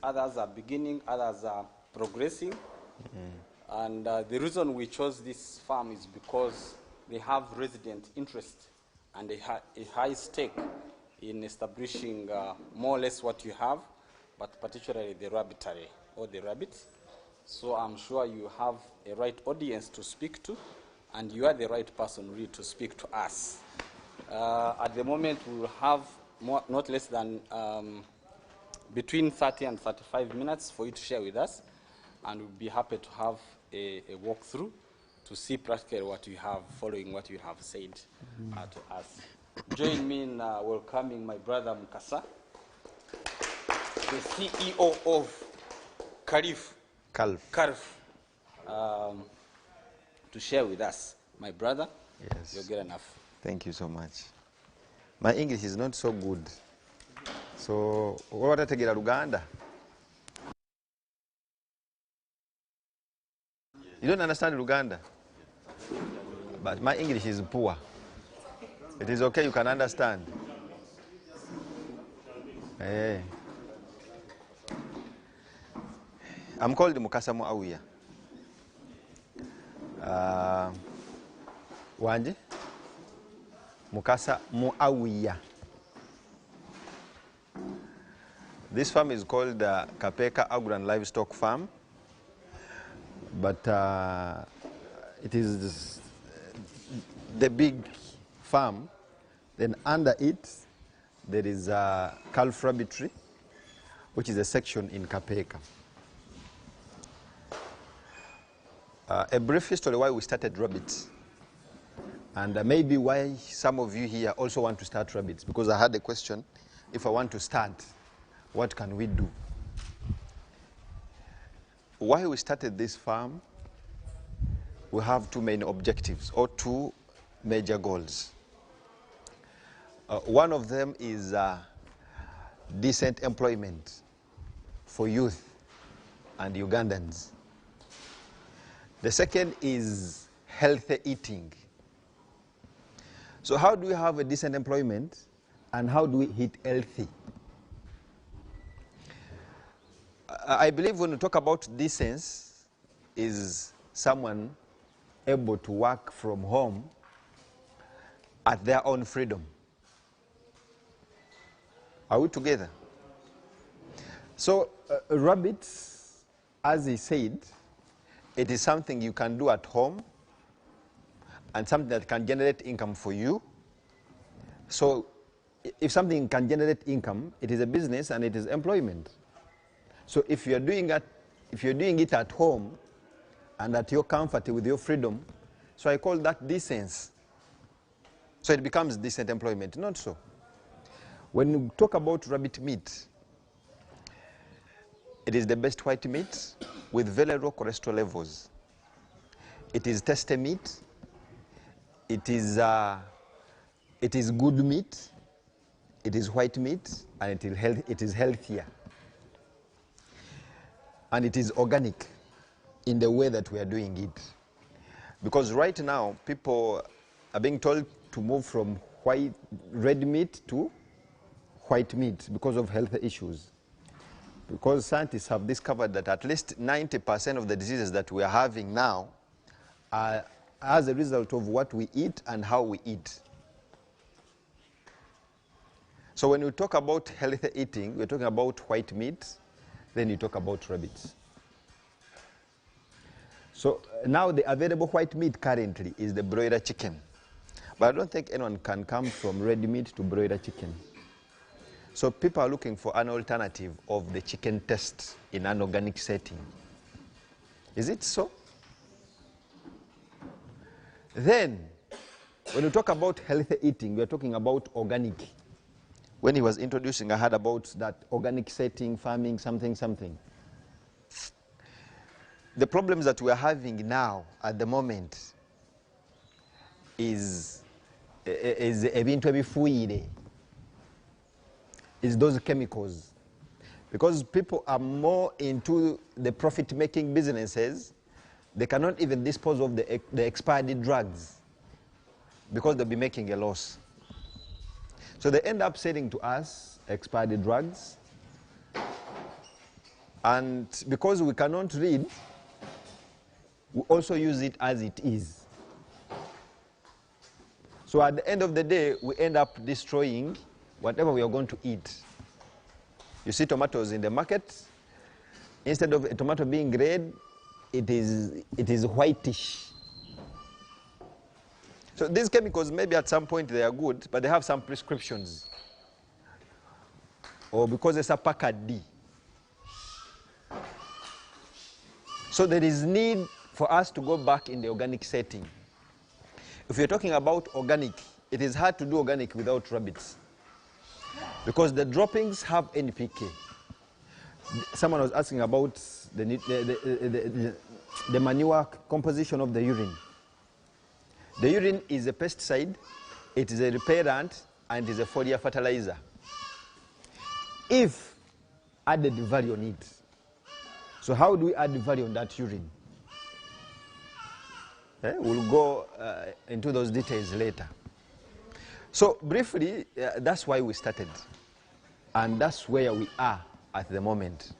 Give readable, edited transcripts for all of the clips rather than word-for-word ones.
others are beginning, others are progressing. And the reason we chose this farm is because they have resident interest and a high stake in establishing more or less what you have, but particularly the rabbitary or the rabbits. So I'm sure you have a right audience to speak to, and you are the right person really to speak to us. At the moment, we will have not less than between 30 and 35 minutes for you to share with us, and we'll be happy to have a walkthrough to see practically what you have, following what you have said to us. Join me in welcoming my brother Mukasa, the CEO of Calf, to share with us. My brother, yes, you're good enough. Thank you so much. My English is not so good. So, what ategera Luganda? You don't understand Luganda? But my English is poor. It is okay, you can understand. Hey. I'm called Mukasa Muawiya. Wanje? Mukasa Muawiya. This farm is called Kapeeka Agro Livestock Farm, but it is the big farm. Then under it, there is a calf rabbitry, which is a section in Kapeeka. A brief history why we started rabbits, and maybe why some of you here also want to start rabbits, because I had a question, if I want to start, what can we do? Why we started this farm, we have two main objectives, or two major goals. One of them is decent employment for youth and Ugandans. The second is healthy eating. So how do we have a decent employment, and how do we eat healthy? I believe when we talk about decency, is someone able to work from home at their own freedom. Are we together? So rabbits, as he said, it is something you can do at home and something that can generate income for you. So if something can generate income, it is a business and it is employment. So if you're doing it at home and at your comfort with your freedom, so I call that decency. So it becomes decent employment, not so. When you talk about rabbit meat, it is the best white meat with very low cholesterol levels. It is tasty meat. It is good meat. It is white meat, and it is healthier. And it is organic in the way that we are doing it. Because right now, people are being told to move from red meat to white meat because of health issues. Because scientists have discovered that at least 90% of the diseases that we are having now are as a result of what we eat and how we eat. So when we talk about healthy eating, we're talking about white meat, then you talk about rabbits. So now the available white meat currently is the broiler chicken. But I don't think anyone can come from red meat to broiler chicken. So people are looking for an alternative of the chicken taste in an organic setting. Is it so? Then, when you talk about healthy eating, we are talking about organic. When he was introducing, I heard about that organic setting, farming, something. The problems that we are having now at the moment is those chemicals. Because people are more into the profit-making businesses, they cannot even dispose of the expired drugs because they'll be making a loss. So they end up selling to us expired drugs, And because we cannot read, we also use it as it is. So at the end of the day, we end up destroying whatever we are going to eat. You see tomatoes in the market, instead of a tomato being red, it is whitish. So these chemicals, maybe at some point they are good, but they have some prescriptions. Or because it's a packet D. So there is need for us to go back in the organic setting. If you're talking about organic, it is hard to do organic without rabbits. Because the droppings have NPK. Someone was asking about the manure composition of the urine. The urine is a pesticide, it is a repellent, and it is a foliar fertilizer. If added value on it. So how do we add value on that urine? We'll go into those details later. So briefly, that's why we started. And that's where we are at the moment.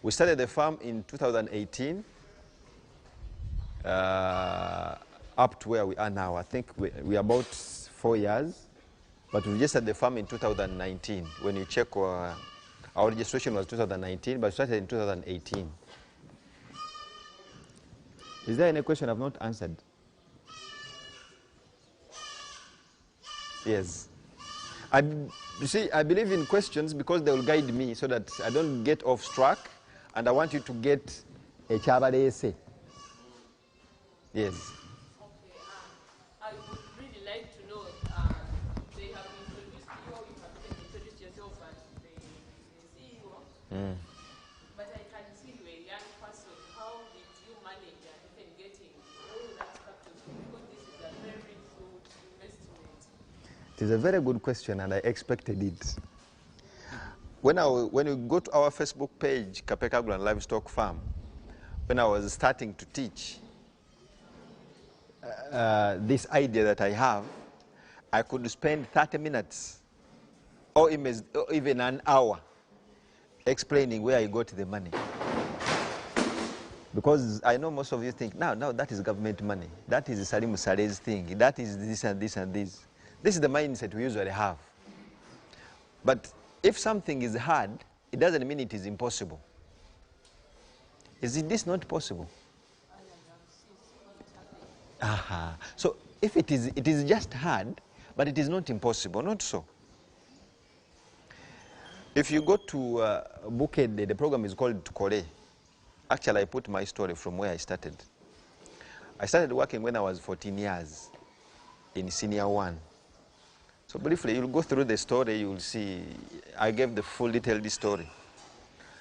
We started the farm in 2018, up to where we are now. I think we are about 4 years, but we just started the farm in 2019. When you check our registration was 2019, but we started in 2018. Is there any question I've not answered? Yes. You see, I believe in questions because they will guide me so that I don't get off track, and I want you to get a chabale essay. Yes. Okay. I would really like to know, they have introduced you, or you have introduced yourself as the CEO. But I can see you're a young person. How did you manage even getting all that capital? Because this is a very huge investment. It is a very good question, and I expected it. When you go to our Facebook page, Kapeeka Agro Livestock Farm, when I was starting to teach this idea that I have, I could spend 30 minutes or even an hour explaining where I got the money. Because I know most of you think, no, that is government money. That is Salim Saleh's thing. That is this and this and this. This is the mindset we usually have. But if something is hard, it doesn't mean it is impossible. Is this not possible? Aha. So if it is just hard, but it is not impossible, not so. If you go to Bukede, the program is called Tukole. Actually, I put my story from where I started. I started working when I was 14 years in Senior 1. So briefly, you'll go through the story, you'll see, I gave the full detailed story.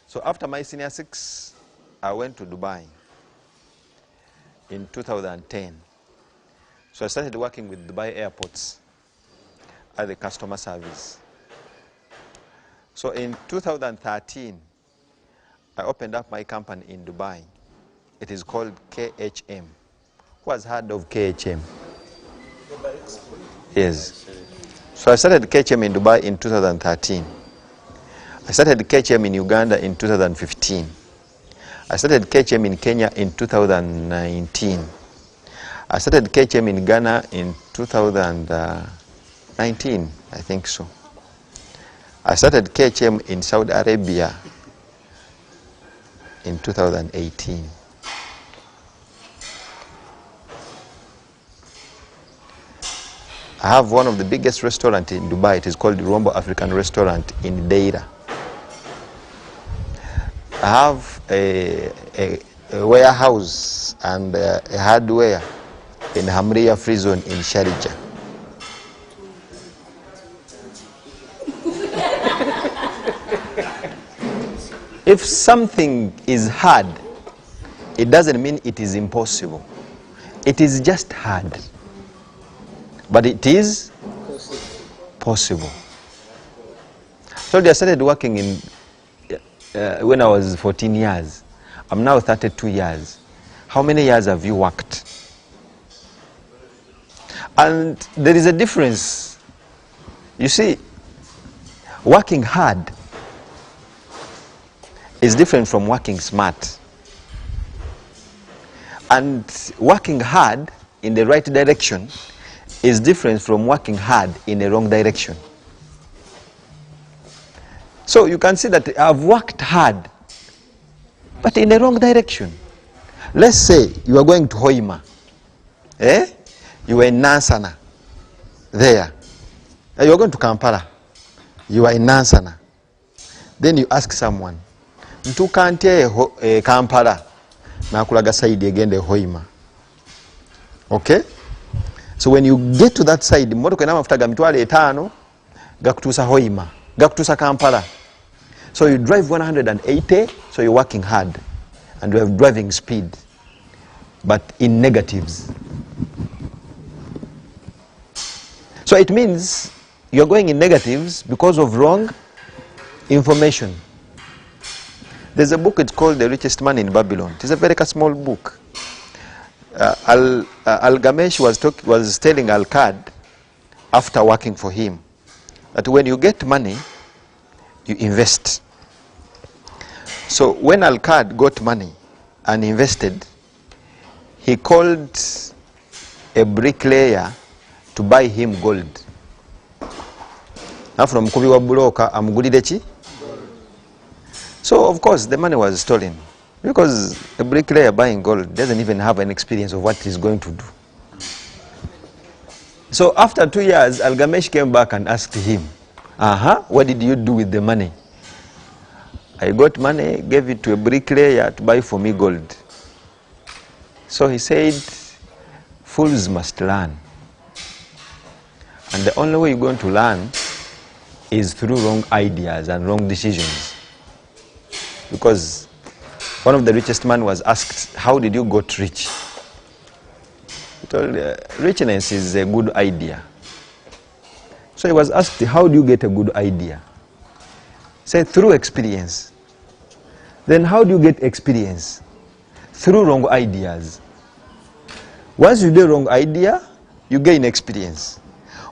So after my Senior 6, I went to Dubai in 2010. So I started working with Dubai airports as a customer service. So in 2013, I opened up my company in Dubai. It is called KHM. Who has heard of KHM? Yes. So I started KHM in Dubai in 2013. I started KHM in Uganda in 2015. I started KHM in Kenya in 2019. I started KHM in Ghana in 2019, I think so. I started KHM in Saudi Arabia in 2018. I have one of the biggest restaurants in Dubai. It is called the Rombo African Restaurant in Deira. I have a warehouse and a hardware in Hamria Free Zone in Sharjah. If something is hard, it doesn't mean it is impossible. It is just hard. But it is possible. So I started working in when I was 14 years. I'm now 32 years. How many years have you worked? And there is a difference. You see, working hard is different from working smart. And working hard in the right direction is different from working hard in the wrong direction. So you can see that I've worked hard, but in the wrong direction. Let's say you are going to Hoima. You are in Nansana. There. You are going to Kampala. You are in Nansana. Then you ask someone, Ntukante Kampala. Nakulaga side again the Hoima. Okay? So when you get to that side, motoka inamafuta mitwale 5 gakutusa Hoima, gakutusa Kampala. So you drive 180, so you're working hard and you have driving speed, but in negatives. So it means you're going in negatives because of wrong information. There's a book, it's called The Richest Man in Babylon. It is a very small book. Al-Gamesh was telling Al-Kad after working for him that when you get money, you invest. So when Al-Kad got money and invested, he called a bricklayer to buy him gold. Now from Kubi wa Buloka, amugulide. So of course the money was stolen because a bricklayer buying gold doesn't even have an experience of what he's going to do. So after 2 years, Al-Gamesh came back and asked him, what did you do with the money? I got money, gave it to a bricklayer to buy for me gold. So he said, fools must learn. And the only way you're going to learn is through wrong ideas and wrong decisions. Because one of the richest men was asked, how did you get rich? He told, richness is a good idea. So he was asked, how do you get a good idea? He said, through experience. Then how do you get experience? Through wrong ideas. Once you do a wrong idea, you gain experience.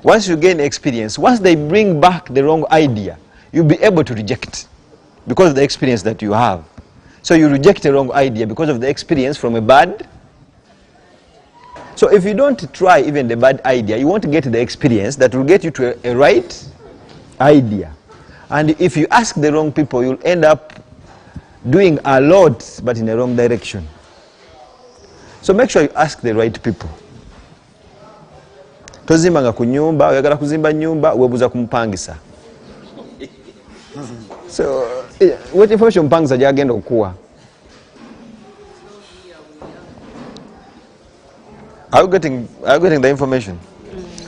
Once you gain experience, once they bring back the wrong idea, you'll be able to reject because of the experience that you have. So you reject a wrong idea because of the experience from a bad. So if you don't try even the bad idea, you won't get the experience that will get you to a right idea. And if you ask the wrong people, you'll end up doing a lot, but in the wrong direction. So make sure you ask the right people. Tozimbanga ku nyumba, oyagala kuzimba nyumba, webuza kumupangisa. So, what information mpangisa gyagenda okuwa? Are you getting the information?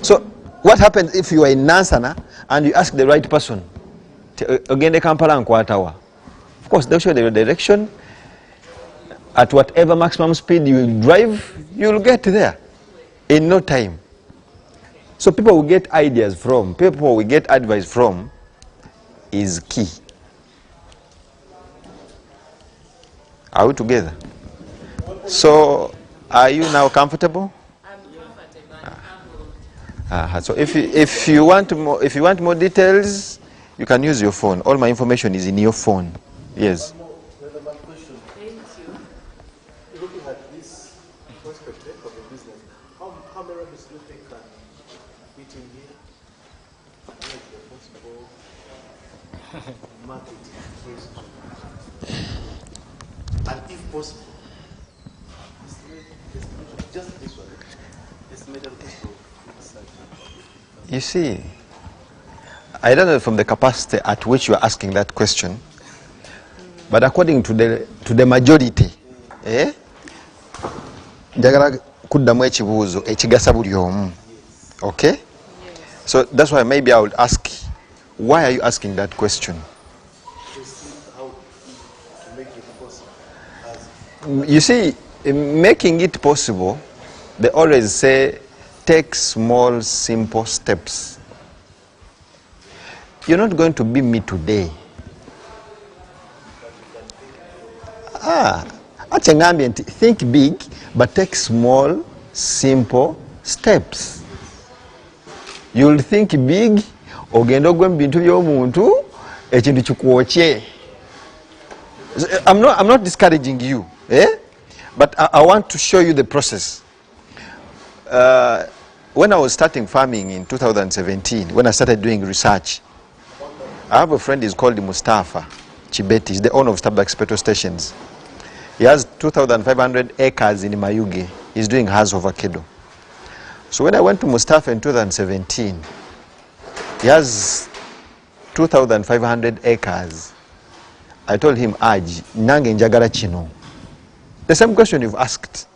So, what happens if you are in Nansana and you ask the right person? Ogende Kampala nkwatawa. Of course, they'll show the direction. At whatever maximum speed you drive, you'll get there in no time. So people will get ideas from, people will get advice from is key. Are we together? So are you now comfortable? I'm comfortable. So if you want more details, you can use your phone. All my information is in your phone. Yes. Looking at this perspective of the business, how many rabbits do you think can fit in here? What is the possible market and if possible, just this one, estimated cost of You see, I don't know from the capacity at which you are asking that question, but according to the majority, njagala kuddamu ekibuuzo ekigasa buli omu. Okay? So that's why maybe I would ask, why are you asking that question? You see, in making it possible, they always say, take small, simple steps. You're not going to be me today. That's an ambient. Think big, but take small, simple steps. You'll think big, ogenda ogwe bintu by'omuntu ekintu kikwokye. I'm not discouraging you, but I want to show you the process. When I was starting farming in 2017, when I started doing research, I have a friend, he's called Mustafa Chibeti. He's the owner of Starbucks petrol stations. He has 2,500 acres in Mayuge. He's doing Hass avocado. So when I went to Mustafa in 2017, he has 2,500 acres. I told him, Aj, nange njagala chino. The same question you've asked.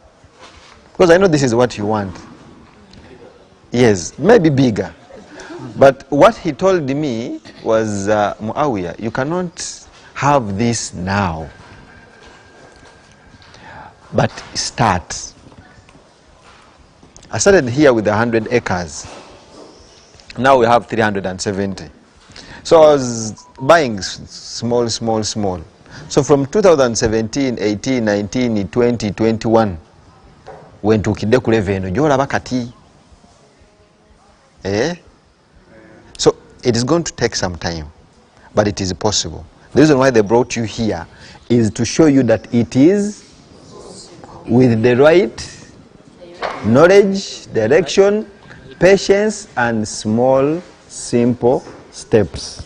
Because I know this is what you want. Yes, maybe bigger. But what he told me was, Muawiya, you cannot have this now. But start. I started here with 100 acres. Now we have 370. So I was buying small. So from 2017, 18, 19, 20, 21, went to Kidekule Jola Bakati. So it is going to take some time, but it is possible. The reason why they brought you here is to show you that it is with the right knowledge, direction, patience, and small, simple steps.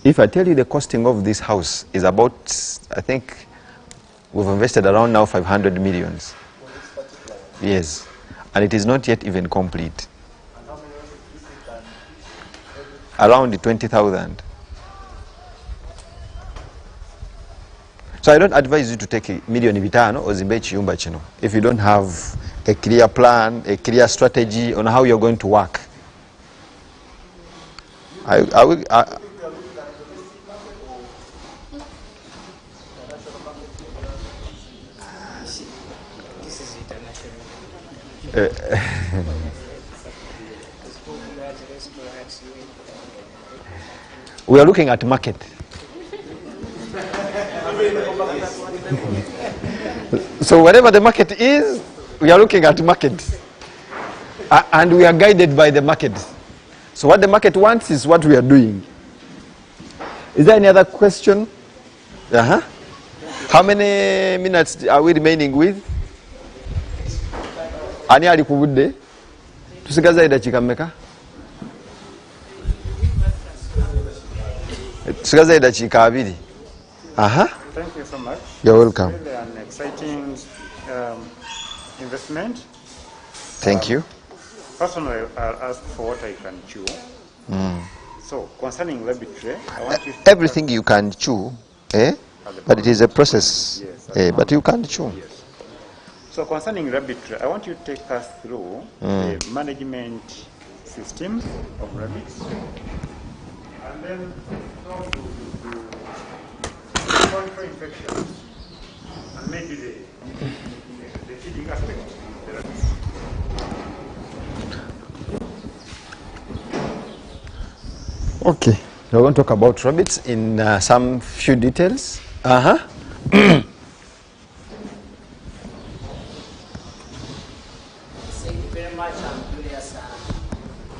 If I tell you the costing of this house is about, I think we've invested around now 500 millions. Yes, and it is not yet even complete. Around 20,000. So I don't advise you to take $1 million vitano or zimbe chiyumba chino if you don't have a clear plan, a clear strategy on how you're going to work. We are looking at market. So whatever the market is, we are looking at market. And we are guided by the market. So what the market wants is what we are doing. Is there any other question? How many minutes are we remaining with? Ani ali kubudde? Tusigaza edakika mmeka? Tusigaza edakika abiri. Thank you so much. You're welcome. It's really an exciting investment. Thank you. Personally, I'll ask for what I can chew. So, concerning laboratory, I want you to... Everything you can chew, but it is a process, Yes, but you can chew. Yes. So, concerning laboratory, I want you to take us through the management systems of rabbits. And then how to control infections. And maybe the feeding aspect of the rabbits. Okay, we're going to talk about rabbits in some few details. Thank you very much. I'm curious.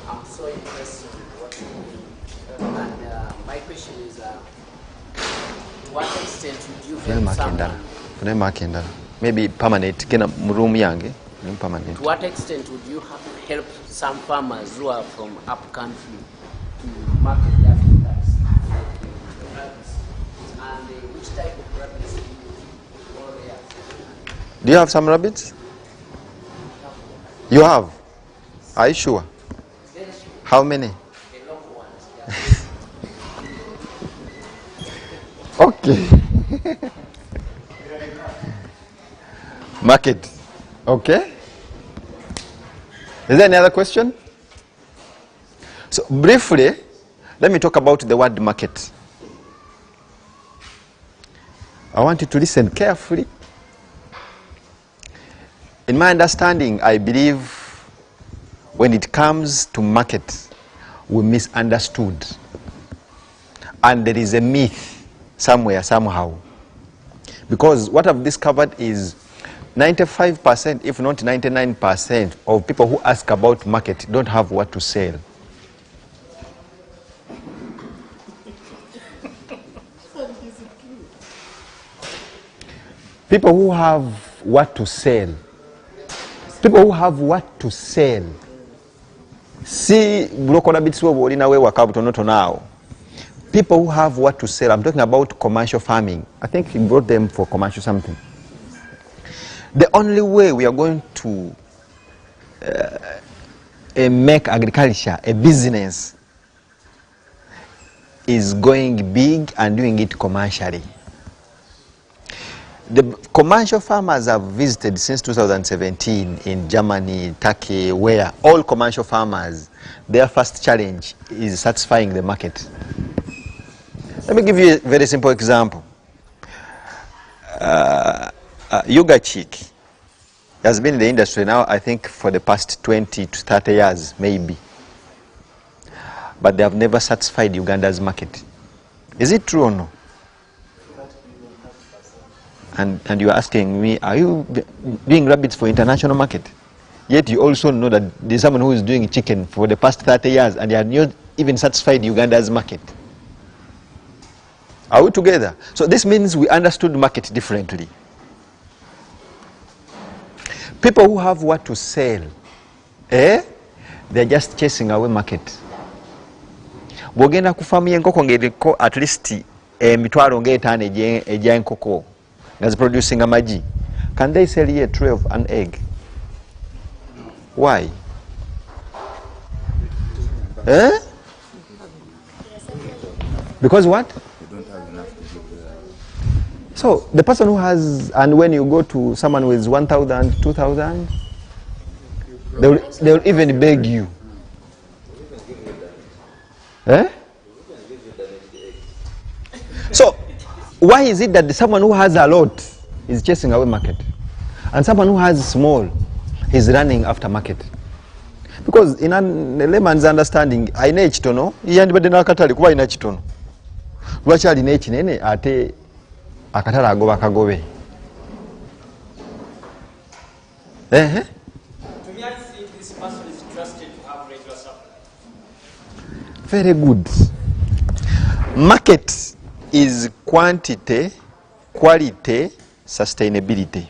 I'm so impressed with what you do. And my question is, to what extent would you help someone? Maybe permanent. Room yange. Permanent. To what extent would you help some farmers who are from up country to market their products, like rabbits? And which type of rabbits do you use? Do you have some rabbits? You have? Are you sure? How many? The local ones. Okay. Market. Okay. Is there any other question? So briefly, let me talk about the word market. I want you to listen carefully. In my understanding, I believe when it comes to market, we misunderstood. And there is a myth somewhere, somehow. Because what I've discovered is 95%, if not 99%, of people who ask about market don't have what to sell. People who have what to sell. People who have what to sell. See, local rabbits now. People who have what to sell. I'm talking about commercial farming. I think he brought them for commercial something. The only way we are going to make agriculture a business is going big and doing it commercially. The commercial farmers have visited since 2017 in Germany, Turkey, where all commercial farmers, their first challenge is satisfying the market. Let me give you a very simple example. Yogurt chick has been in the industry now, I think, for the past 20 to 30 years, maybe. But they have never satisfied Uganda's market. Is it true or no? And you are asking me, are you doing rabbits for international market? Yet you also know that there's someone who is doing chicken for the past 30 years and they are not even satisfied Uganda's market. Are we together? So this means we understood market differently. People who have what to sell, they're just chasing away market. Bwogenda ku farm y'enkoko ng'eriko at least emitwalo ng'etaano egy'enkoko nga ziproducing amagi. Can they sell you a tray of an egg? Why? Because what? They don't have enough to give. So the person who has, and when you go to someone with 1,000, 2,000, they'll even beg you. So why is it that someone who has a lot is chasing away market and someone who has small is running after market? Because in a layman's understanding, aina ekitono yandibadde n'akatale kuba aina kitono. Lwaki alina ekinene ate akatale agoba kagobe? To me, I think this person is trusted to have regular supply. Very good. Market is quantity, quality, sustainability.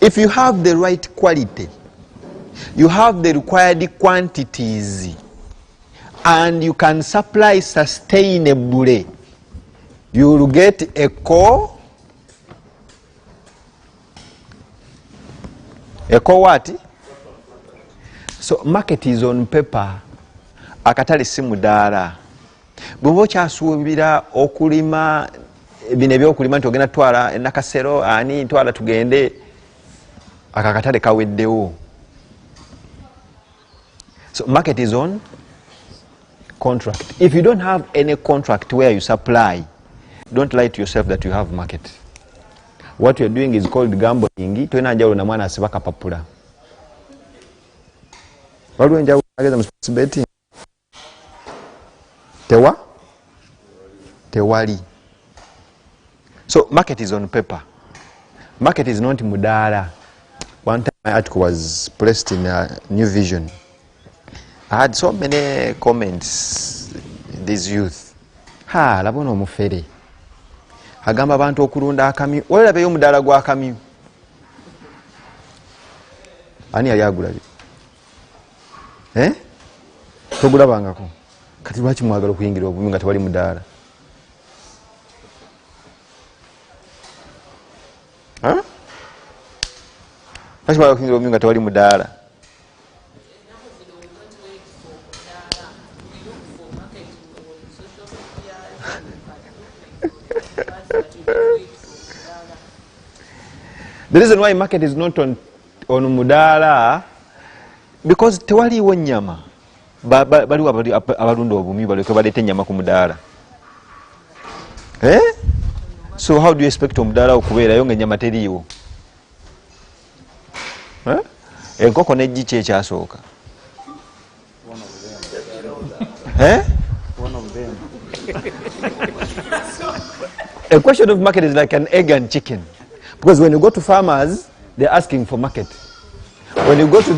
If you have the right quality, you have the required quantities, and you can supply sustainably, you will get a core. What? So market is on paper. Akatale si mudaala. Bw'oba okyasuubira okulima bino ebyokulima nti ogenda twala nakasero ani twala tugende akakatale kaweddewo. So market is on contract. If you don't have any contract where you supply, don't lie to yourself that you have market. What you're doing is called gambling. Toina njawulo na mwana asiba kapapula. Waliwo njawulo ageza mu sports betting. Tewali. So market is on paper. Market is not mudala. One time my article was placed in New Vision. I had so many comments. This youth. Labono mufere. Agamba abantu okulunda akamyu. Olerabeyo omudala gwa akamyu. Ani yali agulabi? Togulabangako. Kati lwaki mwagala okuyingira obumi nga tewali mudala? Lwaki mwagala okuyingira obumi nga tewali mudala? The reason why market is not on mudala, because tewaliwo nnyama. Baliwo abalunda obumi baleke baleete ennyama ku mudaala. So how do you expect omudaala okubeerayo ng'ennyama teriiwo? Enkoko n'eggi ki ekyasooka? One of them. A question of market is like an egg and chicken. Because when you go to farmers, they're asking for market. When you go to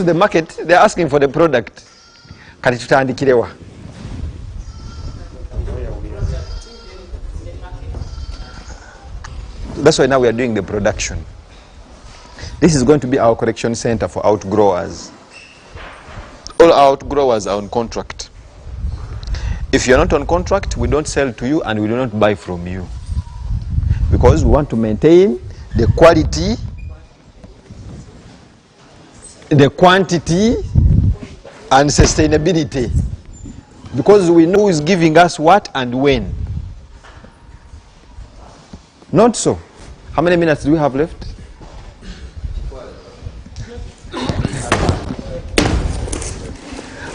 the market, they're asking for the product. Kati tutandikirewa. That's why now we are doing the production. This is going to be our collection center for outgrowers. All our outgrowers are on contract. If you're not on contract, we don't sell to you and we do not buy from you. Because we want to maintain the quality, the quantity, and sustainability. Because we know who is giving us what and when. Not so. How many minutes do we have left?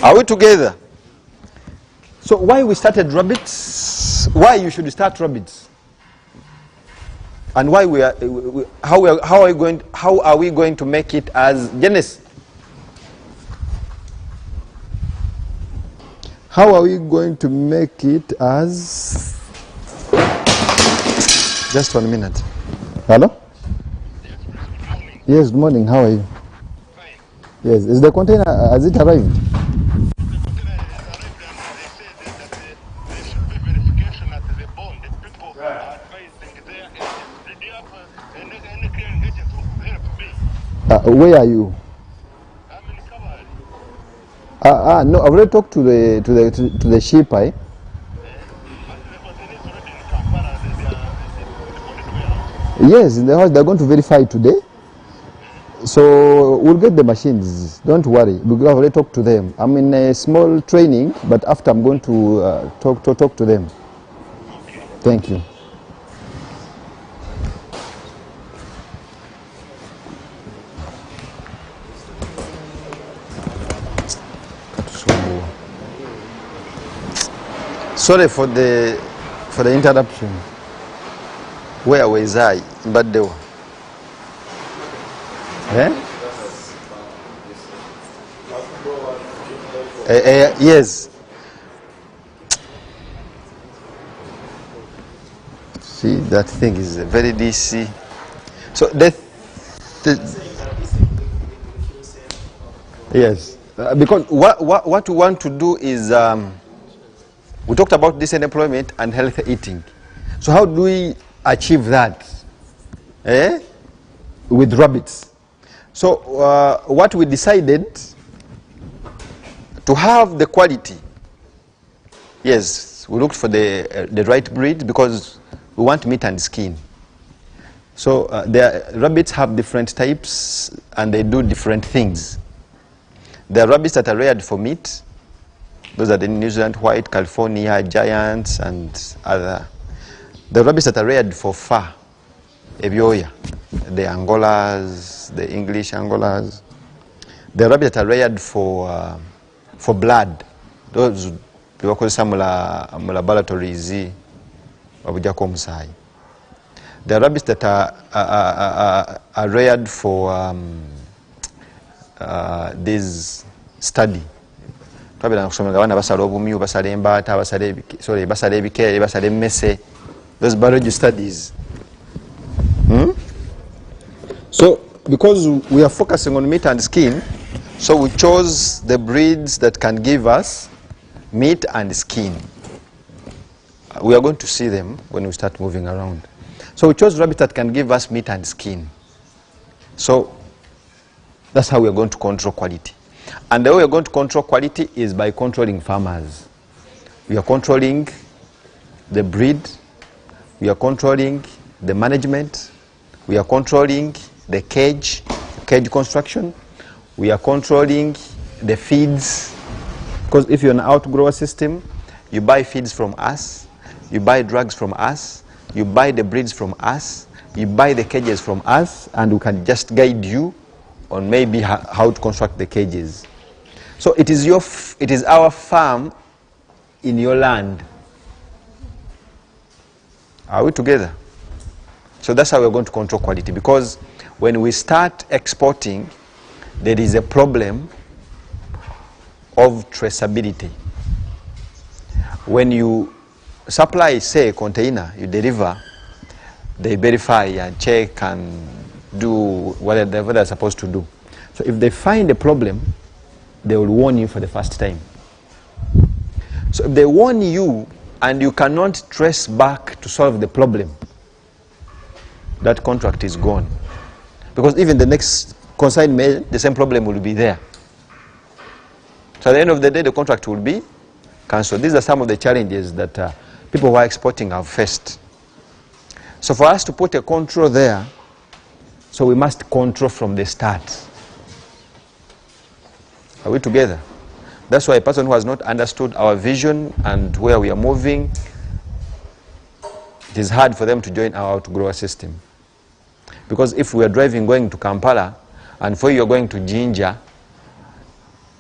Are we together? So why we started rabbits? Why you should start rabbits? And why how are we going to make it as Genesis? How are we going to make it as? Just 1 minute. Hello? Yes, good morning. How are you? Fine. Yes, is the container, has it arrived? The container has arrived and they said that there should be verification at the bond. The people are advising there. Did you have any clearing agent who could help me? Where are you? I'm in Caravan. No, I've already talked to the ship, eh? But the container is already in Kampala. They are in the bonded warehouse. Yes, in the house. They're going to verify today. So we'll get the machines. Don't worry. We've already talked to them. I'm in a small training, but after I'm going to talk to them. Okay. Thank you. Sorry for the interruption. Where was I? Baddewa. Yes. See, that thing is very DC. So yes, because what we want to do is we talked about decent employment and healthy eating. So how do we achieve that? With rabbits. So what we decided to have the quality. Yes, we looked for the right breed because we want meat and skin. So the rabbits have different types and they do different things. There are rabbits that are reared for meat. Those are the New Zealand white, California, giants, and other. The rabbits that are reared for fur, ebyoya, the Angolas, the English Angolas. The rabbits that are reared for blood. Those bibakozesa mu laboratories babujjako omusaayi. The rabbits that are reared for this study. Twabira kusomera abana basala obumyu, basala embaata, basala ebikere, basala emmese. Those biology studies. So, because we are focusing on meat and skin, so we chose the breeds that can give us meat and skin. We are going to see them when we start moving around. So we chose rabbits that can give us meat and skin. So that's how we are going to control quality. And the way we are going to control quality is by controlling farmers. We are controlling the breed, we are controlling the management, we are controlling the cage construction, we are controlling the feeds. Because if you're an outgrower system, you buy feeds from us, you buy drugs from us, you buy the breeds from us, you buy the cages from us, and we can just guide you on maybe how to construct the cages. So it is our farm in your land. Are we together? So that's how we're going to control quality, because when we start exporting, there is a problem of traceability. When you supply, say, a container, you deliver, they verify and check and do whatever they're supposed to do. So if they find a problem, they will warn you for the first time. So if they warn you and you cannot trace back to solve the problem, that contract is gone. Because even the next consignment, the same problem will be there. So at the end of the day, the contract will be cancelled. These are some of the challenges that people who are exporting have faced. So for us to put a control there, so we must control from the start. Are we together? That's why a person who has not understood our vision and where we are moving, it is hard for them to join our outgrower system. Because if we are driving going to Kampala, and for you are going to Jinja,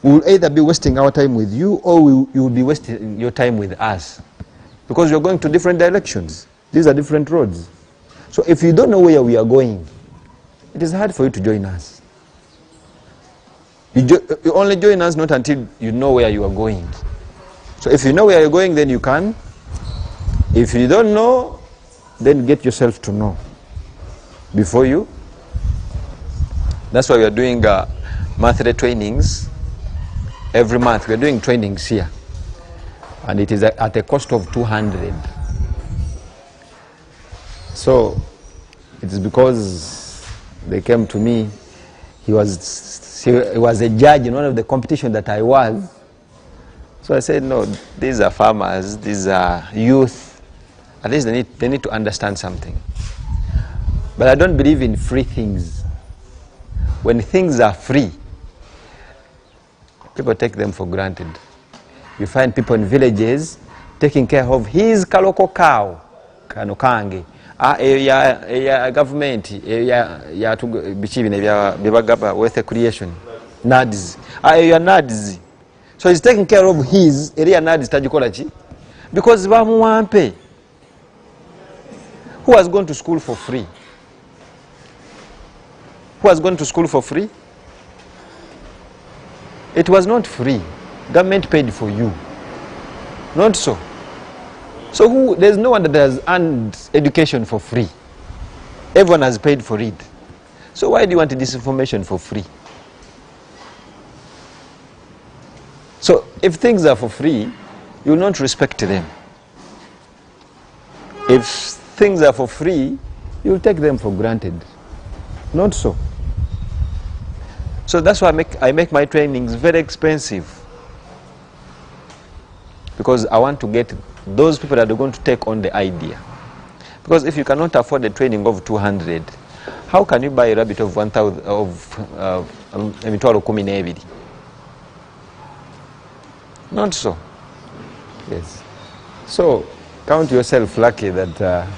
we will either be wasting our time with you, or you will be wasting your time with us. Because you're going to different directions. These are different roads. So if you don't know where we are going, it is hard for you to join us. You only join us not until you know where you are going. So if you know where you're going, then you can. If you don't know, then get yourself to know before you. That's why we are doing monthly trainings. Every month we are doing trainings here, and it is at a cost of 200. So it is because they came to me. He was a judge in one of the competition that I was. So I said, no, these are farmers, these are youth. At least they need to understand something. But I don't believe in free things. When things are free, people take them for granted. You find people in villages taking care of his kaloko cow, kanokange. Ya government, ya bichibine bya wealth creation, NADS. Ya NADS. So he's taking care of his area NADS tajikola chi because bamuwampe. Who has gone to school for free? Who has gone to school for free? It was not free. Government paid for you. Not so. So there's no one that has earned education for free. Everyone has paid for it. So why do you want this information for free? So if things are for free, you will not respect them. If things are for free, you will take them for granted. Not so. So that's why I make my trainings very expensive. Because I want to get those people that are going to take on the idea. Because if you cannot afford a training of 200, how can you buy a rabbit of 1,000 emitwalo 12? Not so. Yes. So count yourself lucky that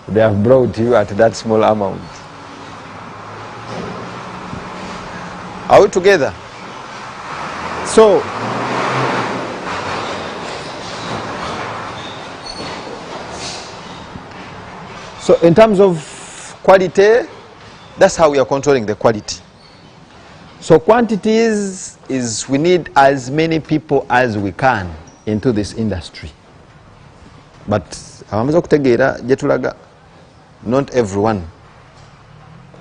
they have brought you at that small amount. Are we together? So in terms of quality, that's how we are controlling the quality. So quantities is we need as many people as we can into this industry. But not everyone.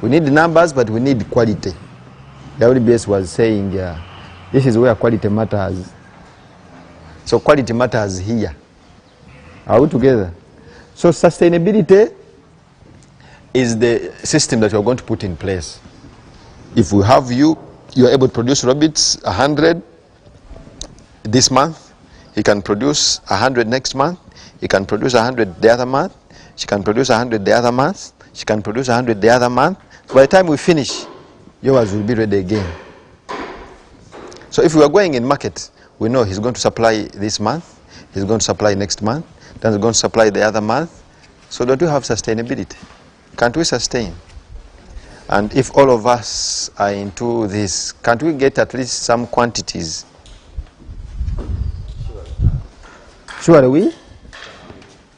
We need numbers, but we need quality. The WBS was saying, this is where quality matters. So quality matters here. Are we together? So sustainability is the system that we are going to put in place. If we have you are able to produce rabbits 100 this month, he can produce 100 next month, he can produce 100 the other month, she can produce 100 the other month, she can produce 100 the other month. So by the time we finish, yours will be ready again. So if we are going in market, we know he's going to supply this month, he's going to supply next month, then he's going to supply the other month. So don't we have sustainability? Can't we sustain? And if all of us are into this, can't we get at least some quantities? Sure we?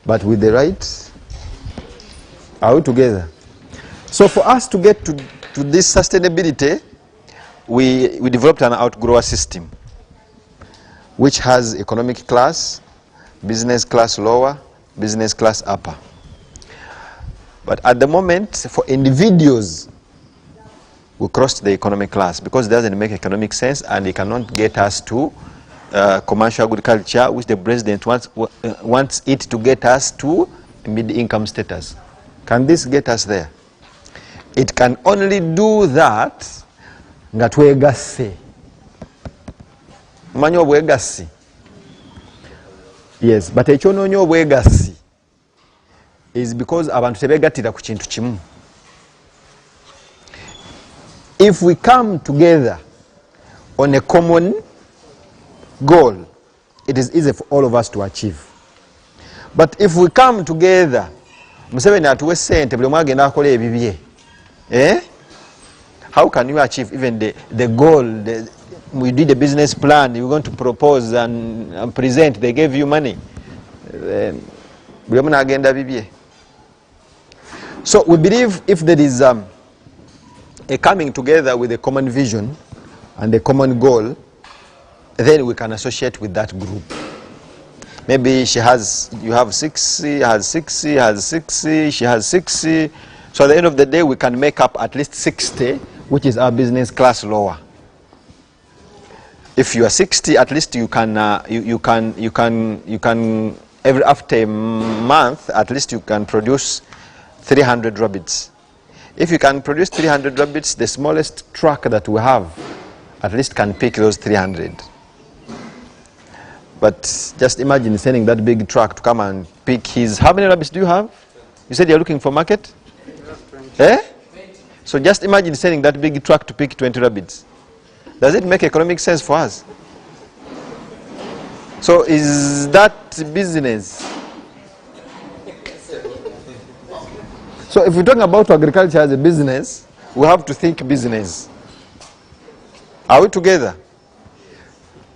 But with the right? Are we together? So for us to get to this sustainability, we developed an outgrower system which has economic class, business class lower, business class upper. But at the moment, for individuals, we crossed the economic class because it doesn't make economic sense and it cannot get us to commercial agriculture, which the president wants it to get us to mid-income status. Can this get us there? It can only do that nga twegasse. Manyi obwegassi? Yes, but ekyonoonya obwegassi is because abantu tebeegattira ku kintu kimu. If we come together on a common goal, it is easy for all of us to achieve. But if we come together, Museveni atuwe sente buli omu agenda akola ebibye, how can you achieve even the goal? We did a business plan, you're going to propose and present, they gave you money. Buli omu n'agenda bibye. So we believe if there is a coming together with a common vision and a common goal, then we can associate with that group. Maybe you have 6, he has 6, he has 6, she has 6. So at the end of the day, we can make up at least 60, which is our business class lower. If you are 60, at least you can every after a month, at least you can produce 300 rabbits. If you can produce 300 rabbits, the smallest truck that we have at least can pick those 300. But just imagine sending that big truck to come and pick his... How many rabbits do you have? You said you're looking for market? 20. So just imagine sending that big truck to pick 20 rabbits. Does it make economic sense for us? So is that business? So if we're talking about agriculture as a business, we have to think business. Are we together?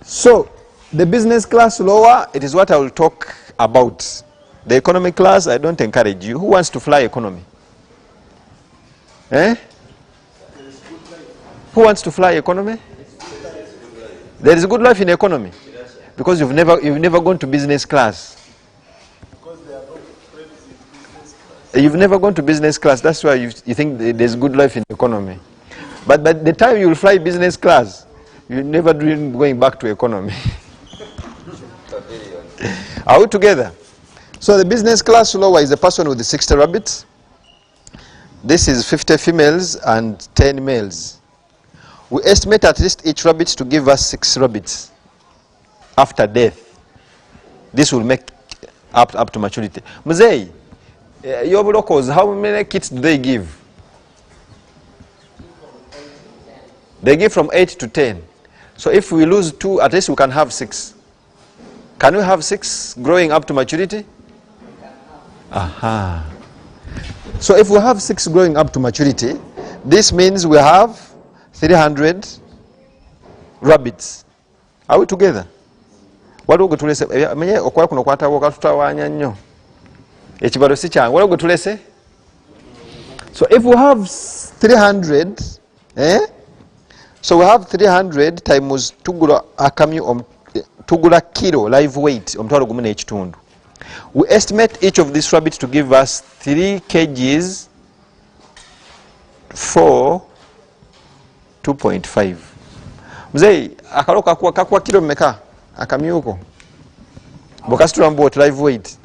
So the business class lower, it is what I will talk about. The economy class, I don't encourage you. Who wants to fly economy? Who wants to fly economy? There is a good life in economy. Because you've never gone to business class. You've never gone to business class. That's why you think there's good life in economy. But by the time you will fly business class, you never dream going back to economy. Are we together? So the business class lower is a person with 60 rabbits. This is 50 females and 10 males. We estimate at least each rabbit to give us 6 rabbits after death. This will make up to maturity. Muzei, your locals, how many kids do they give? They give from 8 to 10. So if we lose 2, at least we can have 6. Can we have 6 growing up to maturity? Aha. So if we have 6 growing up to maturity, this means we have 300 rabbits. Are we together? What do we go to say? So if we have 300, so we have 300 times tugula kilo live weight. We estimate each of these rabbits to give us 3 kgs for 2.5. Mzee, akaroka kwa kilo mmeka akamyuko. Bokasitura mbot live weight.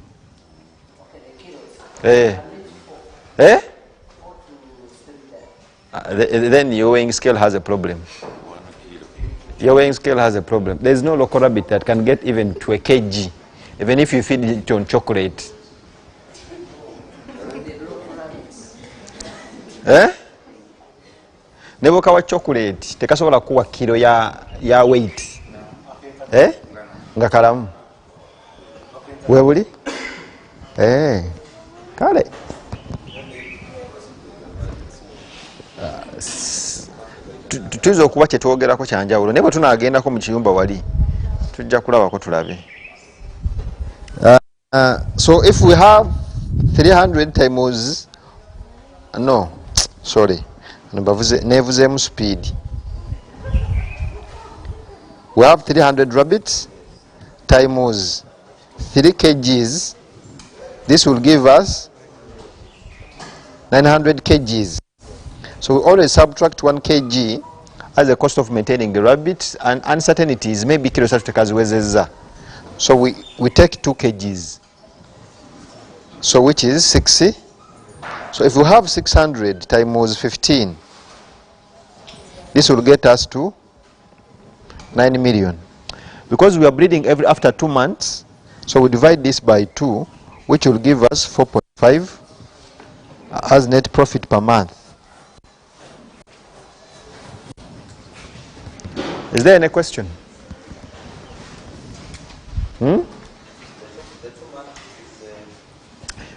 Then your weighing scale has a problem. Your weighing scale has a problem. There is no local rabbit that can get even to a kg, even if you feed it on chocolate. Nebo kawa chocolate tekasobola kuwa kilo ya weight. Nga kalamu. Webuli? Kale. Tuzo okuba kye twogerako kyanjawulo naye bwe tunaagendako mu kiyumba wali tujja kulabako tulabe. So if we have 300 times, no, sorry, nevuzeemu speed. We have 300 rabbits times 3 kgs. This will give us 900 kgs. So we always subtract 1 kg as the cost of maintaining the rabbits, and uncertainties maybe kilo satu tekaziwezeza. So we take 2 kgs. So which is 60. So if we have 600 times 15, this will get us to 9 million. Because we are breeding after 2 months, so we divide this by 2, which will give us 4.5 as net profit per month. Is there any question?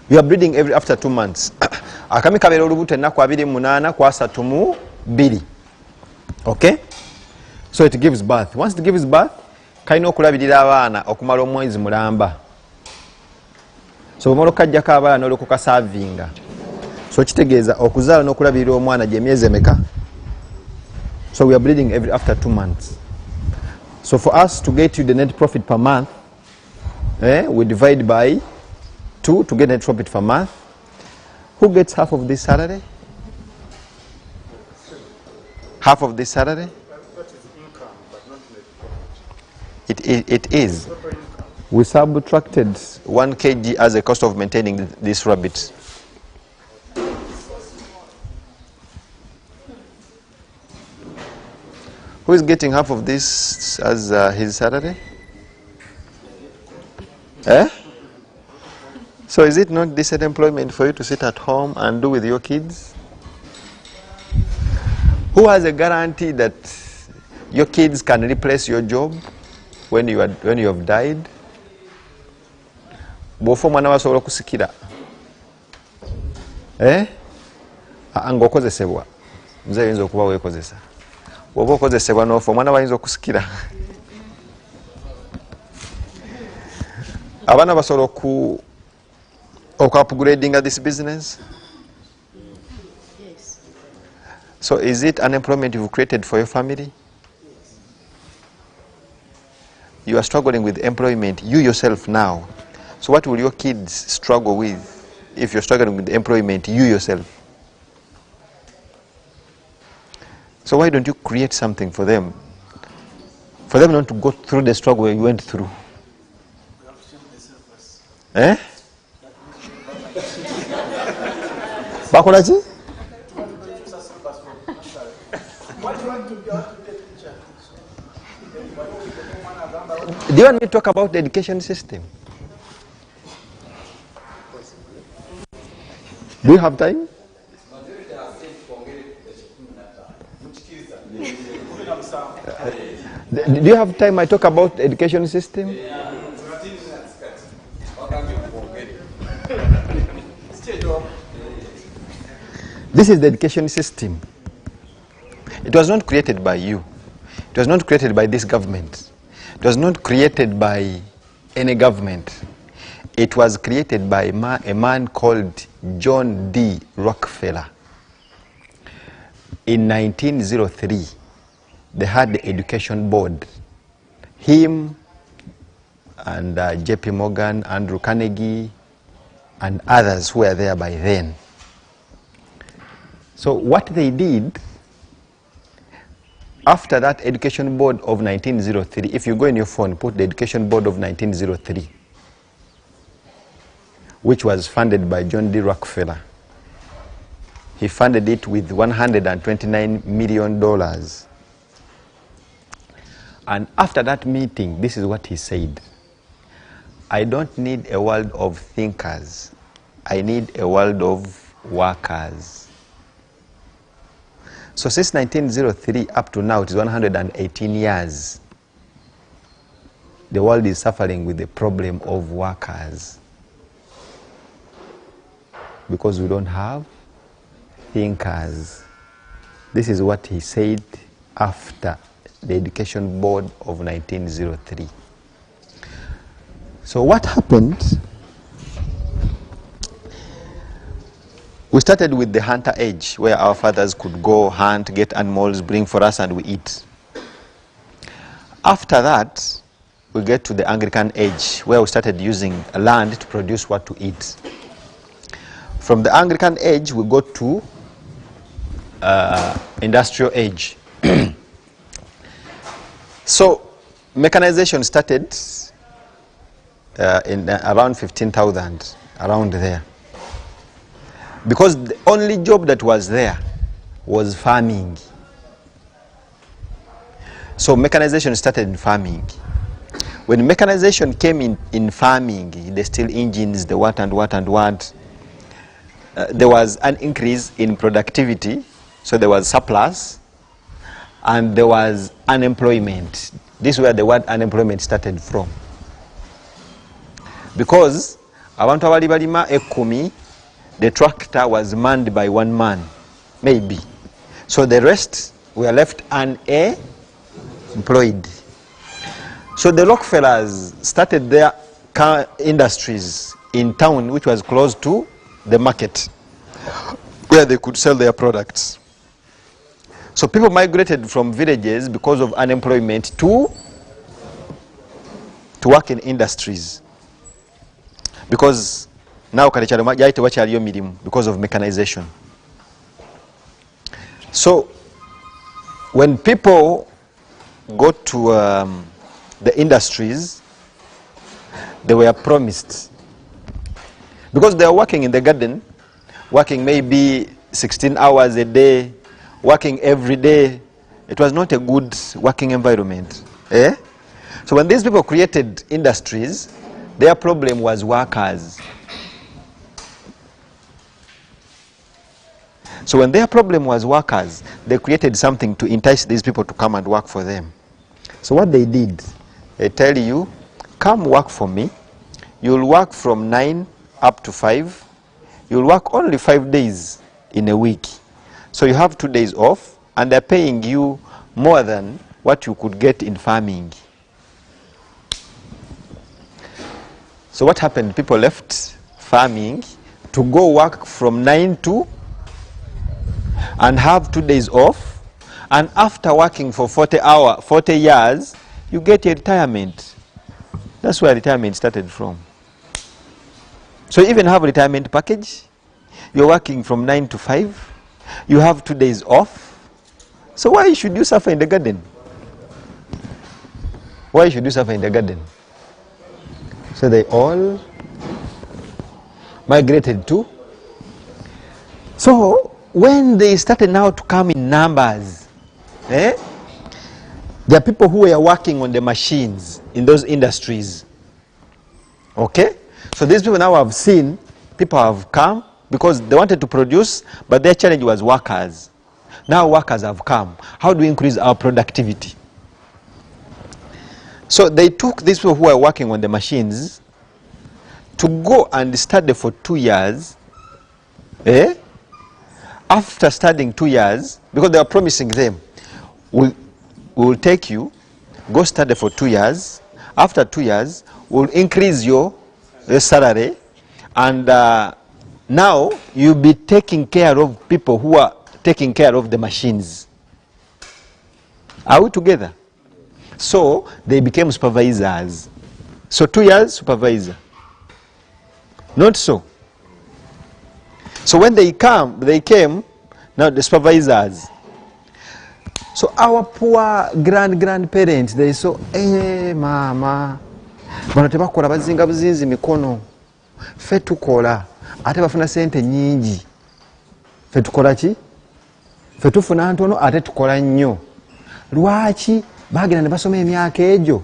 We are breeding after 2 months. Akami kabera olubuto ennaku 28 ku 32. Okay? So it gives birth. Once it gives birth, kalina okulabirira abaana okumala omwezi mulamba. So bw'omala okukaggyako abaana n'olyoka okasavinga. So kitegeeza okuzaala n'okulabirira omwana gy'emyezi emeka? So we are breeding after 2 months. So for us to get you the net profit per month, we divide by 2 to get net profit per month. Who gets half of this salary? Half of this salary? That is income, but not net profit. It is. We subtracted 1 kg as a cost of maintaining these rabbits. Who is getting half of this as his salary? So is it not decent employment for you to sit at home and do with your kids? Who has a guarantee that your kids can replace your job when you have died? Bw'ofa omwana basobola okusikira. Nga okozesebwa. Nze ayinza okuba weekozesa. Bw'oba okozesebwa n'ofa omwana bayinza okusikira. Abaana basobola upgrading this business? Yes. So is it unemployment you've created for your family? You are struggling with employment, you yourself now. So what will your kids struggle with if you're struggling with employment, you yourself? So why don't you create something for them? For them not to go through the struggle you went through. Bakolaki? Do you want me to talk about the education system? Do you have time? Do you have time I talk about the education system? This is the education system. It was not created by you. It was not created by this government. It was not created by any government. It was created by a man called John D. Rockefeller. In 1903, they had the education board. Him and J.P. Morgan, Andrew Carnegie, and others were there by then. So what they did, after that education board of 1903, if you go in your phone, put the education board of 1903, which was funded by John D. Rockefeller. He funded it with $129 million. And after that meeting, this is what he said: I don't need a world of thinkers. I need a world of workers. So since 1903 up to now, it is 118 years. The world is suffering with the problem of workers because we don't have thinkers. This is what he said after the Education Board of 1903. So what happened? We started with the hunter age, where our fathers could go hunt, get animals, bring for us, and we eat. After that, we get to the Anglican age, where we started using land to produce what to eat. From the Anglican age, we go to industrial age. So mechanization started in around 15,000, around there. because the only job that was there was farming. So mechanization started in farming. When mechanization came in farming, the steel engines, the what, there was an increase in productivity, so there was surplus, and there was unemployment. This is where the word unemployment started from. Because abantu abali balima ekumi, the tractor was manned by one man, maybe. So the rest were left unemployed. So the Rockefellers started their car industries in town, which was close to the market, where they could sell their products. So people migrated from villages because of unemployment to work in industries. Because now because of mechanization. So when people go to the industries, they were promised, because they are working in the garden, working maybe 16 hours a day, working every day. It was not a good working environment. So when these people created industries, their problem was workers. So when their problem was workers, they created something to entice these people to come and work for them. So what they did, they tell you, come work for me. You'll work from 9 up to 5. You'll work only 5 days in a week. So you have 2 days off, and they're paying you more than what you could get in farming. So what happened? People left farming to go work from 9 to and have 2 days off, and after working for 40 years, you get a retirement. That's where retirement started from. So you even have a retirement package. You're working from 9 to 5. You have 2 days off. So why should you suffer in the garden? Why should you suffer in the garden? So they all migrated to. So when they started now to come in numbers, there are people who were working on the machines in those industries. Okay? So these people now have seen, people have come because they wanted to produce, but their challenge was workers. Now workers have come. How do we increase our productivity? So they took these people who were working on the machines to go and study for 2 years. After studying 2 years, because they were promising them, we'll take you, go study for 2 years. After 2 years, we'll increase your salary, and now you'll be taking care of people who are taking care of the machines. Are we together? So they became supervisors. So 2 years, supervisor. Not so. So when they came, now the supervisors. So our poor grandparents, they saw, mama, bano tebakola bazinga buzinzi mikono. Fe tukola, ate bafuna sente nyingi. Fe tukola ki? Fe tufuna ntono, ate tukola nnyo. Lwaki bagenda ne basoma emyaka egyo?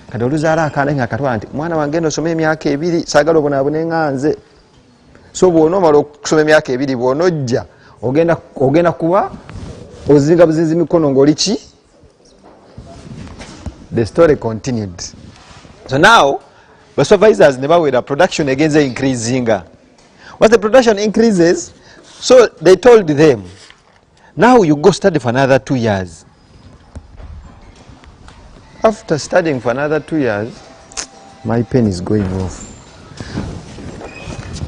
Kati oluzaala akaana ng'akatwala nti mwana wange nosoma emyaka 2, saagala obonaabone nga nze. So bw'onoomala okusoma emyaka 2, bw'onojja ogenda kuba ozinga buzinzi mikono ng'oli ki? The story continued. So now the supervisors never were production against the increasing. Once the production increases, so they told them, now you go study for another 2 years. After studying for another 2 years, my pen is going off.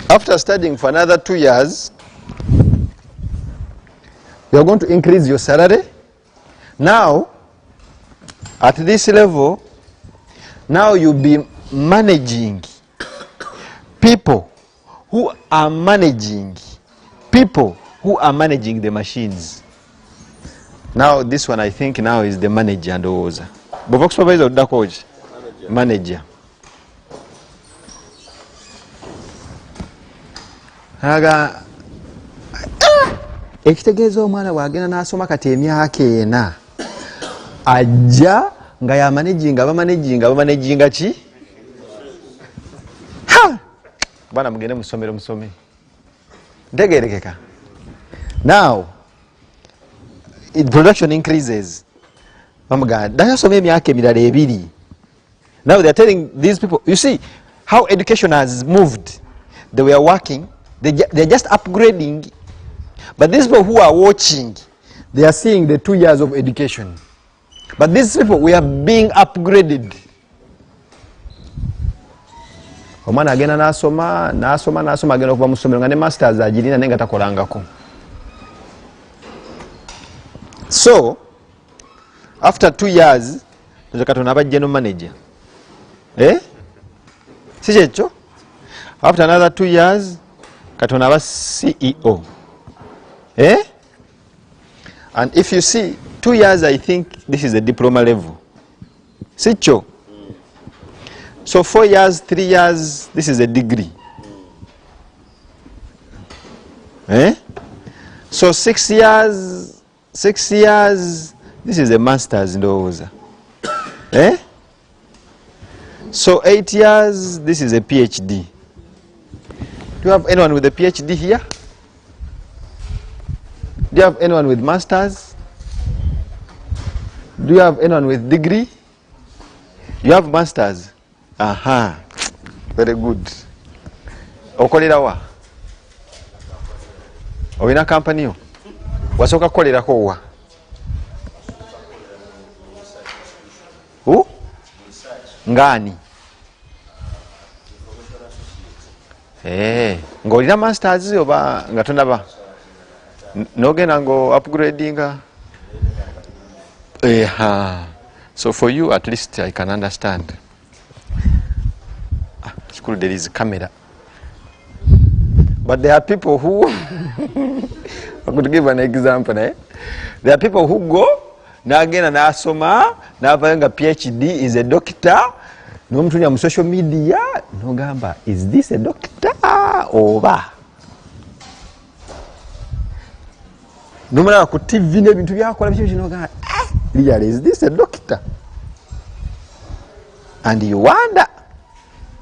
After studying for another 2 years, you're going to increase your salary. Now, at this level, now you'll be managing people who are managing the machines. Now this one I think now is the manager and oza. But supervisor or coach? Manager. ekitegeeza omwana bwagenda n'asoma kati emyaka 4 ajja nga yamanaginga ki bana mugende musomero musome ntegerekeka. Now production increases, dayasoma emyaka emirala 2. Now they are telling these people, you see how education has moved. They were working, they're just upgrading, but these people who are watching, they are seeing the 2 years of education, but these people we are being upgraded. Omwana agenda nasoma agenda okuva mu ssomero nga ne masters agirina naye nga takolangako. So after 2 years Katonda aba general manager, si kyekyo? After another 2 years Katonda aba CEO, and if you see 2 years, I think this is a diploma level, si kyo? So 4 years, 3 years, this is a degree. So 6 years, this is a master's ndowooza. So 8 years, this is a PhD. Do you have anyone with a PhD here? Do you have anyone with masters? Do you have anyone with degree? You have masters? Aha, very good. Okolera wa? Oyina company yo? Wasooka kukolerako wa? Ngani? Ng'olina masters oba nga tonaba? Nogenda ngo upgradinga? So for you at least I can understand. School there is camera. But there are people who I could give an example, There are people who go nagenda nasoma navanga PhD, is a doctor, nomutunya mu social media nogamba is this a doctor oba nomulaba ku TV nebintu byakola biki nogamba really is this a doctor, and you wonder.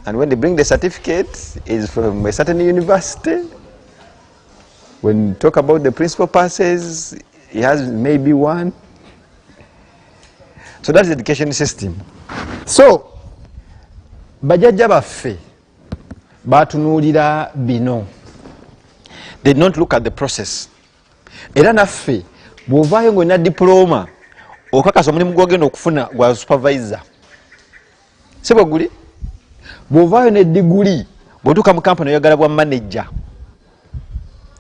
And when they bring the certificate, it's from a certain university. When you talk about the principal passes, he has maybe one. So that's the education system. So, bajajja baffe batunuulira bino. They did not look at the process. Era naffe bw'ovaayo ng'olina diploma okakasa omulimu gw'ogenda okufuna gwa supervisor. Si bwe guli? Bw'ovaayo ne diguli bw'otuuka mu kampani oyagala bwa manager.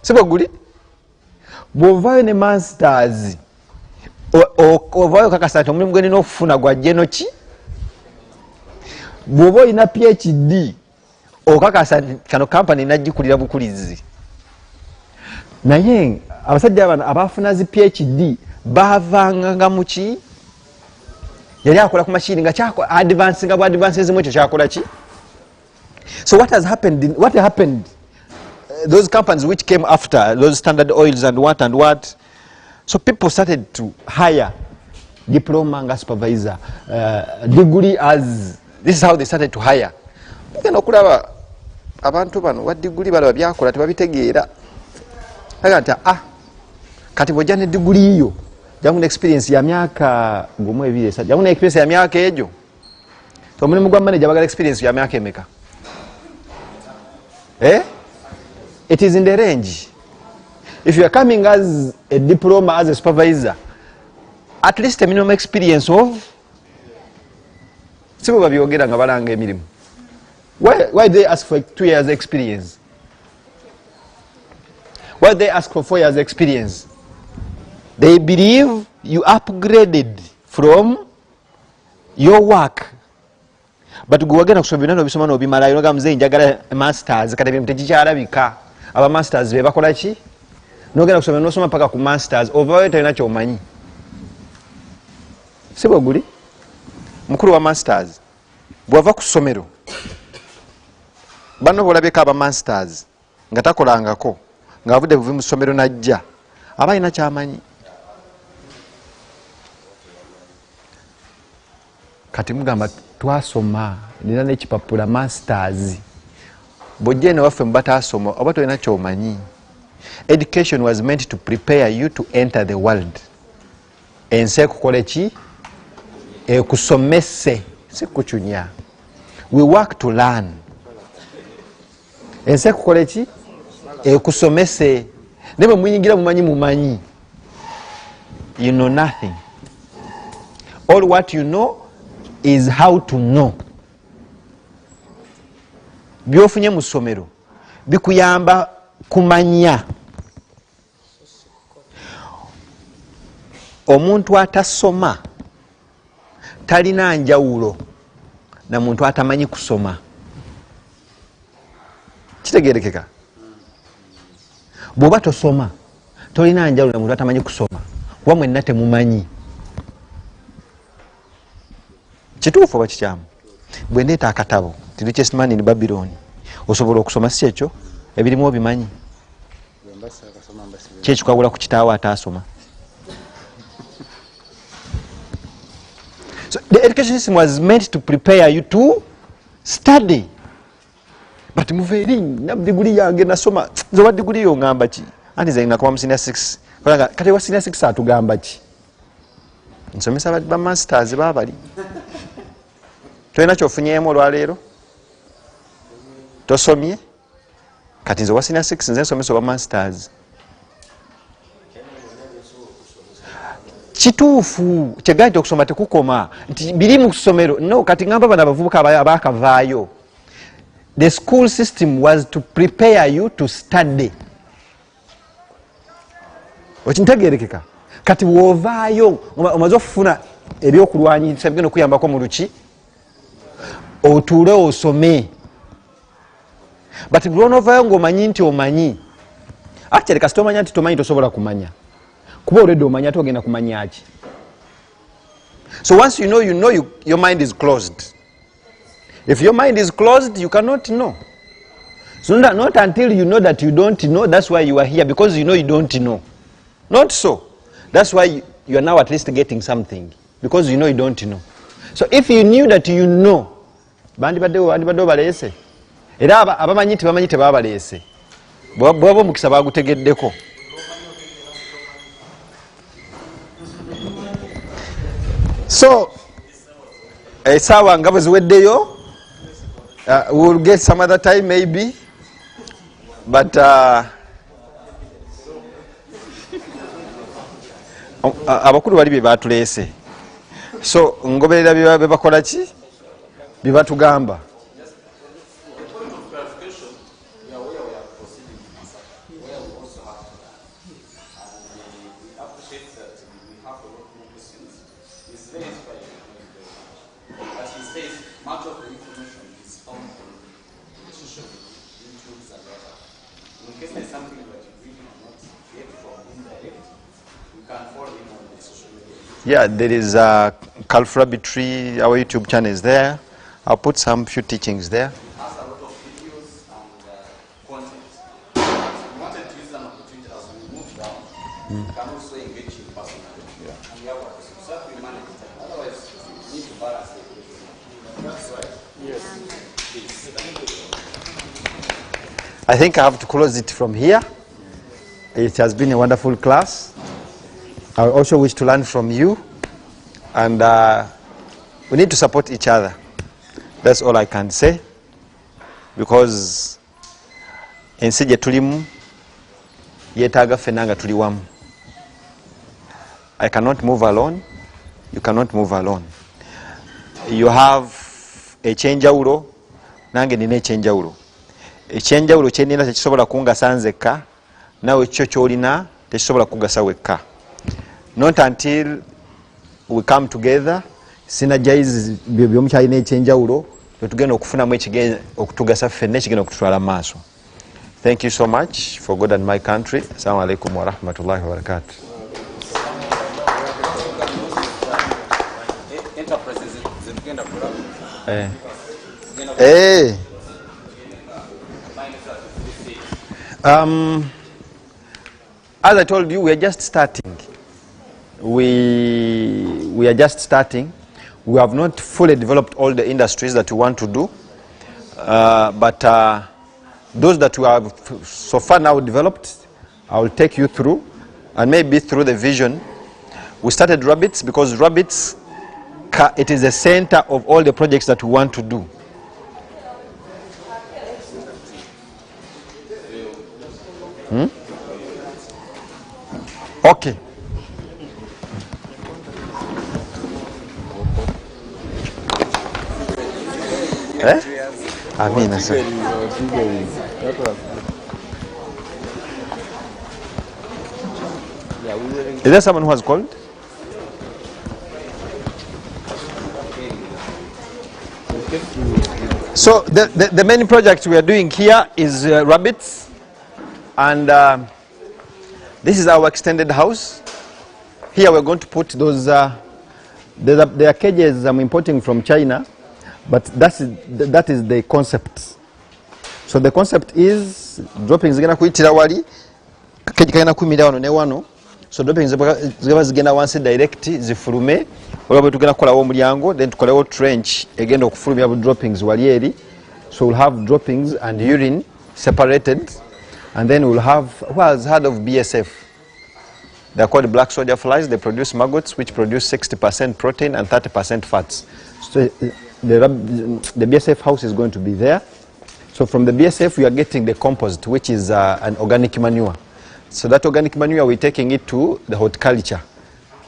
Si bwe guli? Bw'ovaayo ne masters ovaayo kakasa nti omulimu gw'olina okufuna gwa genoki. Bw'oba olina PhD okakasa kano kampani nagikulira bukulizi. Naye abasajja bano abafuna zi PhD bavanga mu ki? Yali akola ku machine nga kyako advance nga bwa advances mu ekyo kyakola ki? So what happened? Those companies which came after, those Standard Oils and what. So people started to hire diploma and supervisor, degree as, this is how they started to hire. Ogenda okulaba abantu bano wa degree balaba byakola tebabitegeera. Agata kati bw'ojja ne degree iyo jangu experience ya myaka gumu ebiri esa jangu experience ya myaka ejo. So omulimu gwa manager bagala experience ya myaka emeka? It is in the range. If you are coming as a diploma, as a supervisor, at least a minimum experience of why do they ask for 2 years experience? Why do they ask for 4 years experience? They believe you upgraded from your work. But go again kusoma no bisoma no bimala yoga mzee njagala masters kati bintu tekikyalabika. Aba masters be bakola ki? Nogenda kusoma no soma paka ku masters over tena kyomanyi. Sibo guli mukuru wa masters bwava ku somero bano bolabeka aba masters nga takolangako nga avude buvi mu somero najja aba alina kyamanyi. Kati mugamba twasoma nina n'ekipapula masters. Bw'ojja eno waffe mubatasoma oba tolina kyomanyi. Education was meant to prepare you to enter the world. Ensi ekukola ki? Ekusomese, si kuchunya. We work to learn. Ensi ekukola ki? Ekusomese. Ne bwe muyingira mumanyi. You know nothing. All what you know is how to know. Byofunye mu ssomero bikuyamba kumanya. Omuntu atasoma talina njawulo na muntu atamanyi kusoma. Kitegerekeka? Bw'oba tosoma tolina njawulo na muntu atamanyi kusoma. Kuba mwenna temumanyi. Kituufu oba kikyamu? Bwe ndeeta akatabo The Richest Man in Babylon osobola okusoma si ekyo ebirimu obimanyi. Kyekikawula ku kitaawo ataasoma. So the education system was meant to prepare you to study. But muveeri na degree yange nasoma zoba degree yo ngamba ki? Anti ze ngakoma mu senior 6. Kati wa senior 6 atugamba ki? Nsomesa ba masters babali. Toyina kyofunyeemu olwaleero? Tosomye? Kati nze wa senior 6 nze nsomesa oba masters. Kituufu kyegaita okusoma tekukoma nti biri mu ssomero. No, kati ngamba bano abavubuka abaakavaayo. The school system was to prepare you to study. Okintegeerekeka? Kati wovaayo omaze okufuna ebyokulwanyisa bigenda okuyambako mu luki otuule osome. But lwonovaayo ng'omanyi nti omanyi. Actually kasita omanya nti tomanyi tosobola kumanya. Kuba olwedde omanya ate ogenda kumanya ki. So once you know, your mind is closed. If your mind is closed, you cannot know. So not until you know that you don't know, that's why you are here, because you know you don't know. Not so. That's why you are now at least getting something, because you know you don't know. So if you knew that you know, bandibadde baleese. Era abamanyi tebamanyi tebabaleese. Bwaba omukisa bagutegeddeko. So, esaawa nga bwe ziweddeyo, we'll get some other time maybe, but abakulu bali bye batuleese. So ngoberera bye bakola ki? Bye batugamba. Yeah, there is a Calf Rabbit Tree, our YouTube channel is there. I'll put some few teachings there. Has a lot of videos and content. We wanted to use an opportunity as we move down. We can also engage you personally. Yeah. And we have a so that we manage the time. Otherwise, we need to balance the equation. That's right. Yes. Please. I think I have to close it from here. It has been a wonderful class. I also wish to learn from you, and we need to support each other. That's all I can say, because ensi gye tulimu yeetaaga ffenna nga tuli wamu. I cannot move alone. You cannot move alone. You have ekyenjawulo, nange nina ekyenjawulo. Ekyenjawulo kye nina tekisobola kungasa nzekka, nawe kyo ky'olina tekisobola kugasa wekka. Not until we come together, synergize byomukyalina ekyenjawulo, tugenda okufunamu ekigenda okutugasa ffenna ekigenda okututwala maaso. Thank you so much for God and my country. Assalamu alaikum wa rahmatullahi wa barakatuh. As I told you, we are just starting. We are just starting. We have not fully developed all the industries that we want to do, but those that we have so far now developed, I will take you through, and maybe through the vision. We started rabbits because rabbits, it is the center of all the projects that we want to do. Okay. I mean, is there someone who has called? So the main project we are doing here is rabbits, and this is our extended house. Here we're going to put those, there are cages I'm importing from China, but that is the concept. So the concept is droppings zigenda kuyitira wali cage kayina kumira wano ne wano, so droppings zigaba zigenda wansi direct zifulume olwo tugenda kukolawo omulyango, then tukolewo trench egenda okufulumya bu droppings wali eri. So we'll have droppings and urine separated, and then we'll have, who has heard of BSF? They are called black soldier flies. They produce maggots which produce 60% protein and 30% fats. So the BSF house is going to be there. So from the BSF we are getting the compost, which is an organic manure. So that organic manure we're taking it to the horticulture.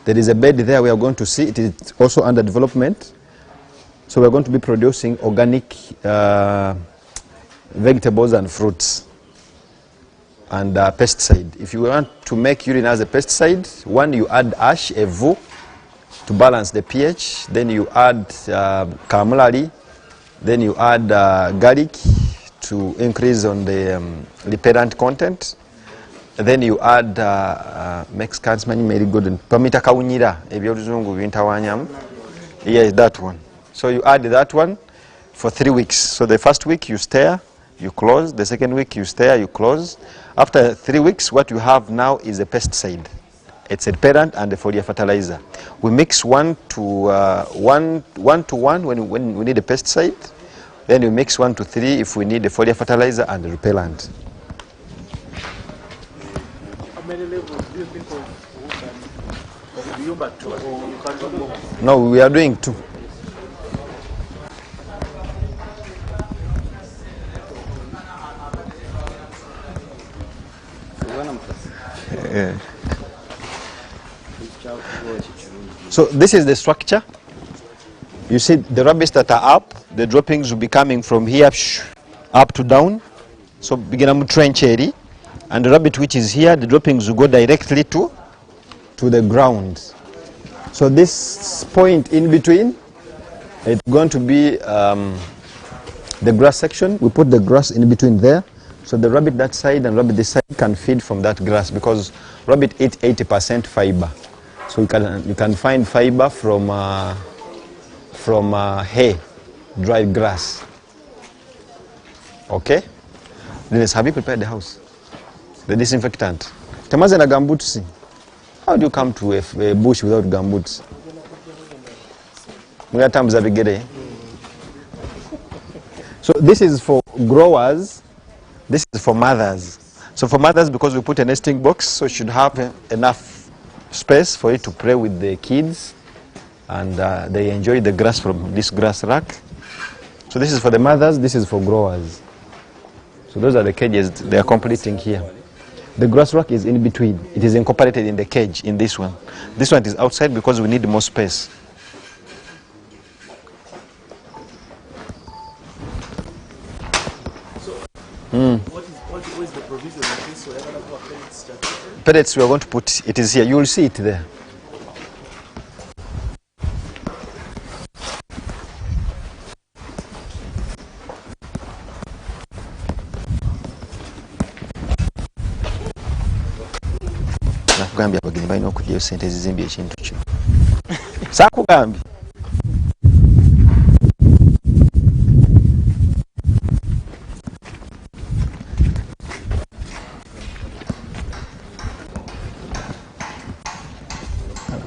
There is a bed there we are going to see. It is also under development. So we're going to be producing organic vegetables and fruits and pesticide. If you want to make urine as a pesticide, one, you add ash, a vu, to balance the pH. Then you add calamari. Then you add garlic to increase on the repellent content. And then you add Mexicans many very good and pamita kaunyira ebyoluzungu bintawanyam. Yes, that one. So you add that one for 3 weeks. So the first week you stir, you close. The second week you stir, you close. After 3 weeks, what you have now is a pesticide. It's a repellent and a foliar fertilizer. We mix 1 to 1 when we need a pesticide. Then we mix 1 to 3 if we need a foliar fertilizer and a repellent. How many levels do you think of the Yumba to, or you can do more? No, we are doing 2. So this is the structure. You see the rabbits that are up, the droppings will be coming from here up to down. So begin trench area, and the rabbit which is here, the droppings will go directly to the ground. So this point in between, it's going to be the grass section. We put the grass in between there. So the rabbit that side and rabbit this side can feed from that grass, because rabbit eat 80% fiber. So you can find fiber from hay, dry grass. Okay? Dennis, have you prepared the house? The disinfectant. Tamaze na gumboots. How do you come to a bush without gumboots? So this is for growers. This is for mothers. So for mothers, because we put a nesting box, so it should have enough space for it to play with the kids, and they enjoy the grass from this grass rack. So this is for the mothers, this is for growers. So those are the cages they are completing here. The grass rack is in between. It is incorporated in the cage in this one. This one is outside because we need more space. What is the provision of this? So pellets we are going to put, it is here. You will see it there. Nakugambye abagenyi balina okuddayo ssente ezizimbye ekintu kyo. Saakugambye.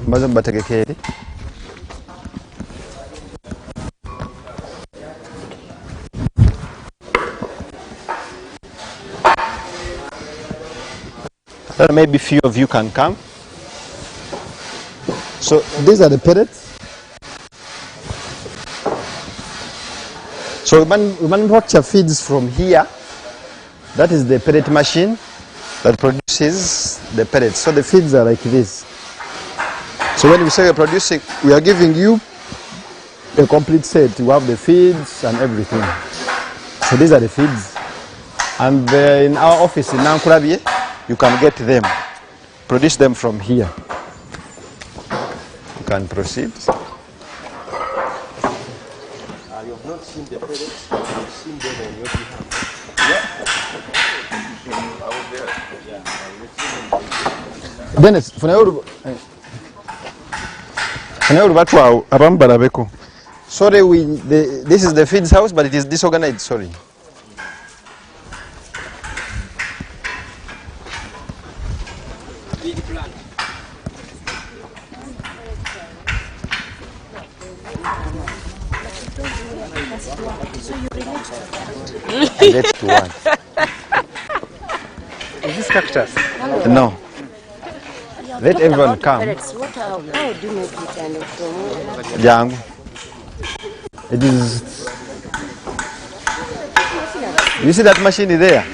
mbaze mbategeke eri. Maybe few of you can come. So these are the pellets. So we manufacture feeds from here. That is the pellet machine that produces the pellets. So the feeds are like this. So when we say we're producing, we are giving you a complete set. You have the feeds and everything. So these are the feeds. And in our office in Nankurabie, you can get them. Produce them from here. You can proceed. You have not seen the pellets, but you've seen them on your behalf. Dennis, sorry, this is the feeds house, but it is disorganized. Sorry. Relate to what? Is this cactus? No. Let everyone come. How do you make it? Young. It is. You see that machine there?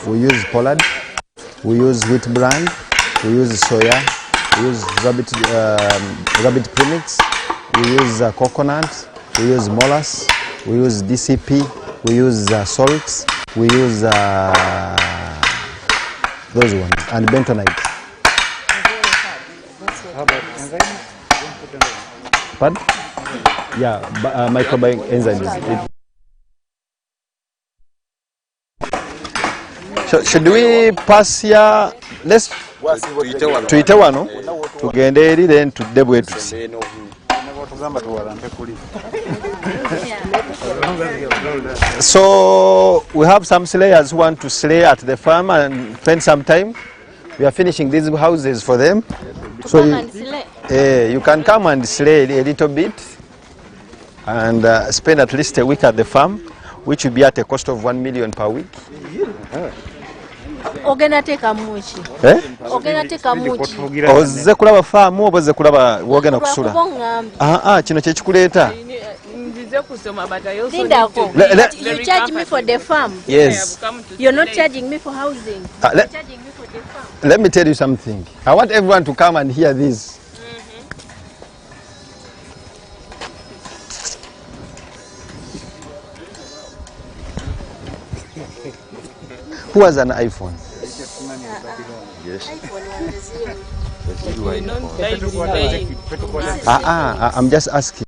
We use pollard, we use wheat bran, we use soya, we use rabbit premix, we use coconut, we use molasses, we use DCP, we use salts, we use those ones, and bentonite. How about enzymes? Pardon? Yeah, microbiome enzymes. Should we pass here? Let's tuite wano tugende eri then tudde bwetusi. So we have some slayers who want to slay at the farm and spend some time. We are finishing these houses for them. So you can come and slay a little bit and spend at least a week at the farm, which will be at a cost of 1 million per week. Ogenda teka muchi. Ogenda teka muchi. Ozze kulaba farm oba ozze kulaba wogenda kusula? Kino kye kikuleeta. You charge me for the farm. Yes. You're not charging me for housing. You're charging me for the farm. Let me tell you something. I want everyone to come and hear this. Who has an iPhone? Yes. I'm just asking.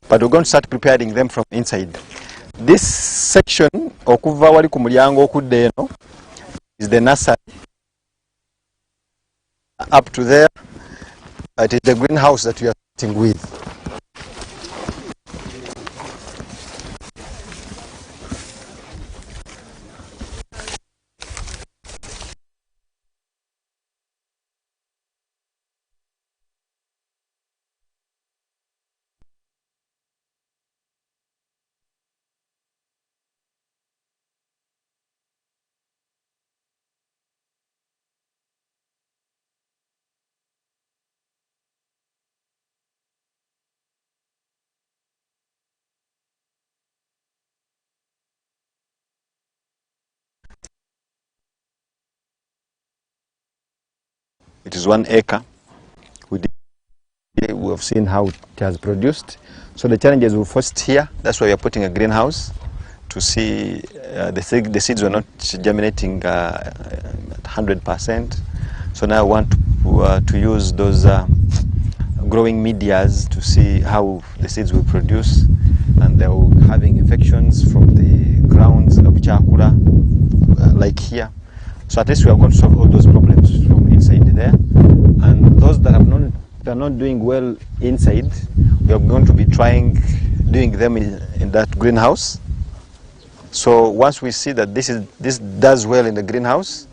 but we're going to start preparing them from inside. This section okuva wali ku mulyango okudda eno is the nursery. Up to there, it is the greenhouse that we are starting with. It is 1 acre. We have seen how it has produced. So the challenges we first here, that's why we are putting a greenhouse to see the seeds were not germinating 100%. So now I want to use those growing medias to see how the seeds will produce, and they will having infections from the grounds like here. So at least we are going to solve all those problems from inside there. And those that are not doing well inside, we are going to be doing them in that greenhouse. So once we see that this does well in the greenhouse,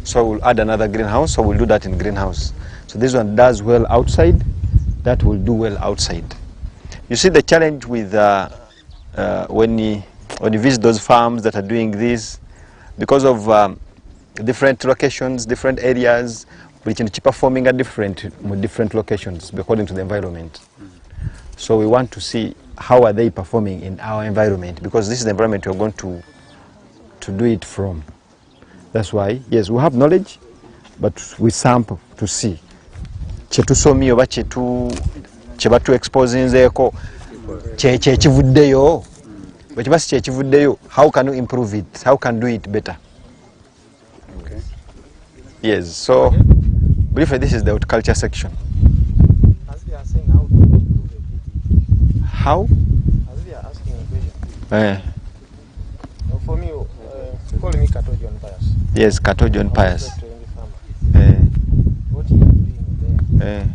so we'll add another greenhouse, so we'll do that in greenhouse. So this one does well outside, that will do well outside. You see the challenge with when you visit those farms that are doing this, because of different locations, different areas, which are performing at different locations according to the environment. So we want to see how are they performing in our environment, because this is the environment we're going to do it from. That's why, yes, we have knowledge, but we sample to see. Chetusomi oba chebatu exposing zeko chevuddeyo. But how can you improve it? How can you do it better? Okay. Yes, so briefly this is the horticulture section. As they are saying, how to improve it? How? As they are asking a question. For me, call me Catojon Pius. Yes, Catojon Pius. What you are doing there?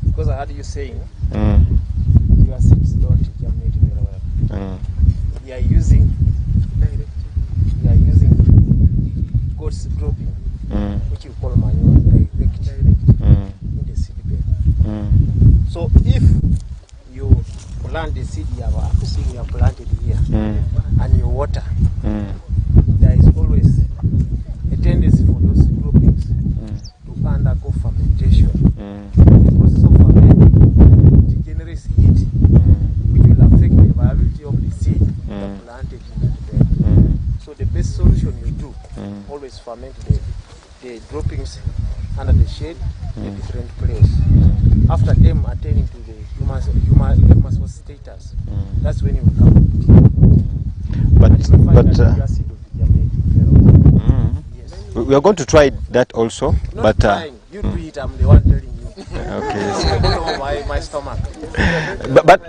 Because I heard you saying your seeds don't germinate very well. You are using goat's dropping, which you call manure, direct in the seed bed. So if you plant the seed you have planted here and you water, there is always a tendency for those droppings to undergo fermentation. The process of fermenting generates heat, which will affect the viability of the seed planted in that bed. So the best solution you do, always ferment the droppings under the shade in a different place. After them attaining to the humus status, that's when you will come. We are going to try that also. Not but trying. You do it, I'm the one telling you. Okay. my stomach. But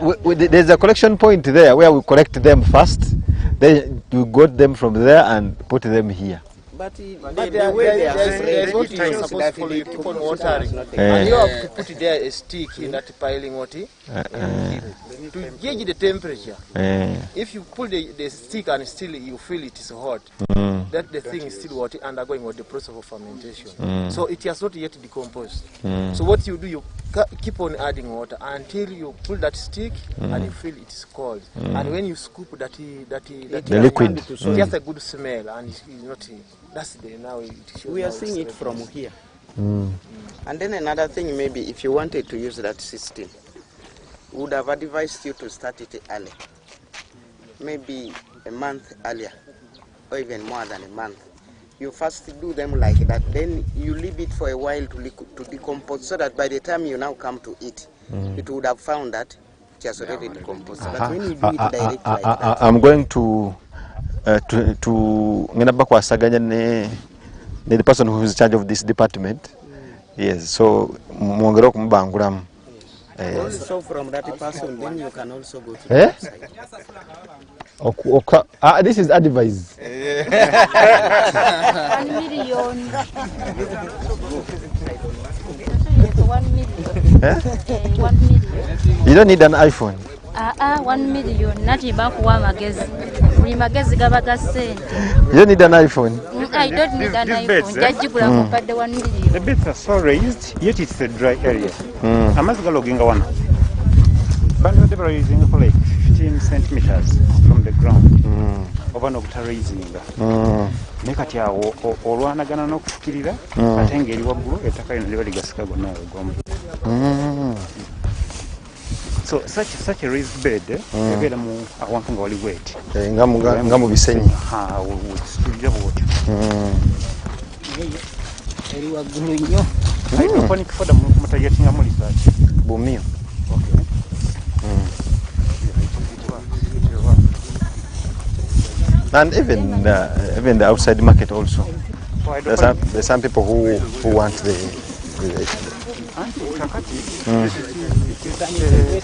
there's a collection point there where we collect them first, then we got them from there and put them here. But the way they are there's what you are supposed to follow, you keep on watering. And you have to put there a stick in that piling water to gauge the temperature. If you pull the stick and still you feel it is hot, that the thing is still undergoing the process of fermentation. So it has not yet decomposed. So what you do, you keep on adding water until you pull that stick and you feel it is cold. And when you scoop that liquid, it has a good smell and it's not. That's the now it shows. We are seeing it from here. And then another thing, maybe if you wanted to use that system, would have advised you to start it early, maybe a month earlier, or even more than a month. You first do them like that, then you leave it for a while to decompose, so that by the time you now come to eat, it would have found that it has already decomposed. But when you do it directly like that, I'm going to the person who is in charge of this department. Yes, so mwongero kumbanguramu. Also from that person, then you can also go to the Eh? website. This is advice. 1 million. 1 million. Eh? 1 million. You don't need an iPhone. 1 million. Nati bakuwa magezi. Buli magezi gaba ga ssente. You don't need an iPhone. I don't need an These beds, iPhone. Jajjigula mukadde 1 million. The beds are so raised, yet it's a dry area. Amazzi galoginga wano. Bano they were raising for like 15 centimeters from the ground. Oba n'obutarayizinga. Naye kati awo olwanagana n'okufukirira ate ng'eri waggulu ettaka lino liba ligasika gonna wegwamu. So such a raised bed ebeera mu awantu nga wali wet. Nga mu bisenyi. Wekisitulira bwotyo. Eri waggulu nnyo. Hydroponic fodder mutayatingamu research. Bumio. Okay. And even the outside market also. There's some people who want the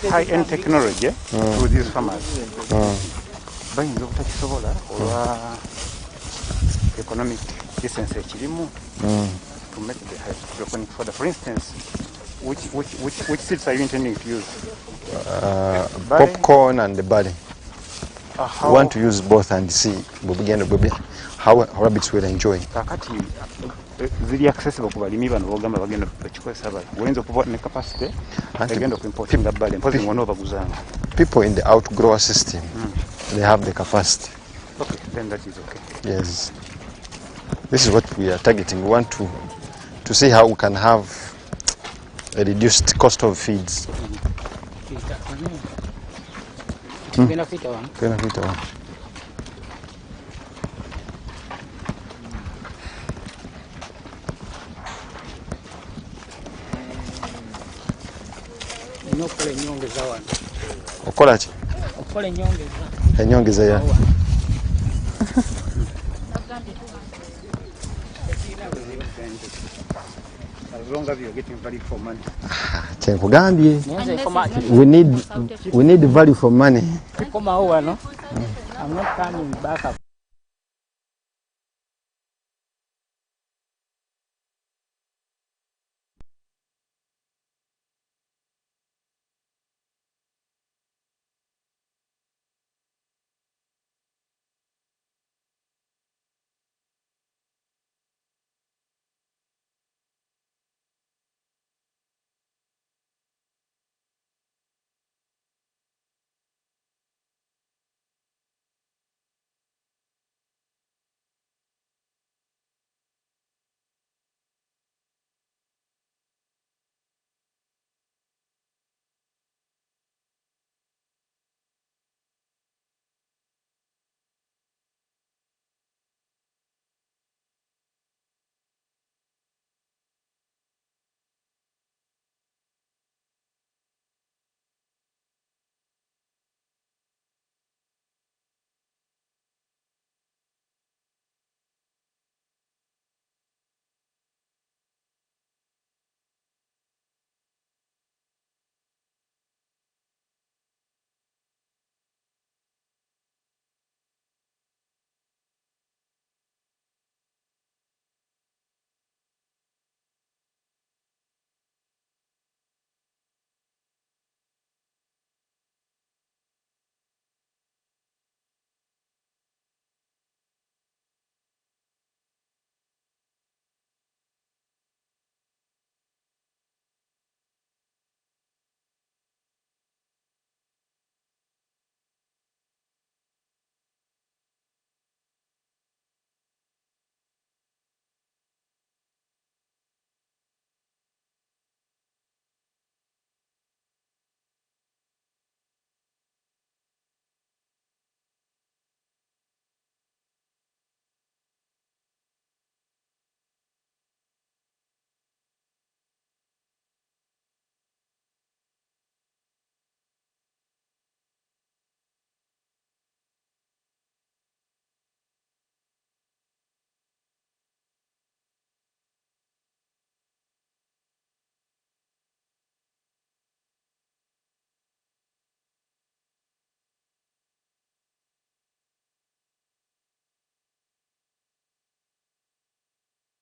high-end technology to these farmers. Bayinza obutakisobola olwa economic distance ekirimu to make the hydroponic fodder. For instance, which seeds are you intending to use? popcorn and the barley. We want to use both and see how rabbits will enjoy. Kakati ziri accessible ku balimi bano bogamba bagenda okukikozesa bali. Oyinza okuba ne capacity agenda okuimportinga barley mpozi ng'ono obaguzanga. People in the outgrower system, they have the capacity. Okay, then that is okay. Yes. This is what we are targeting. We want to see how we can have a reduced cost of feeds. Benefit one. Benefit one. Nokola enyongeza wano. Okola ki? Okola enyongeza. Enyongeza ya. As long as you're getting value for money. Kyenkugambye. We need value for money. Kikomawo wano. I'm not coming back.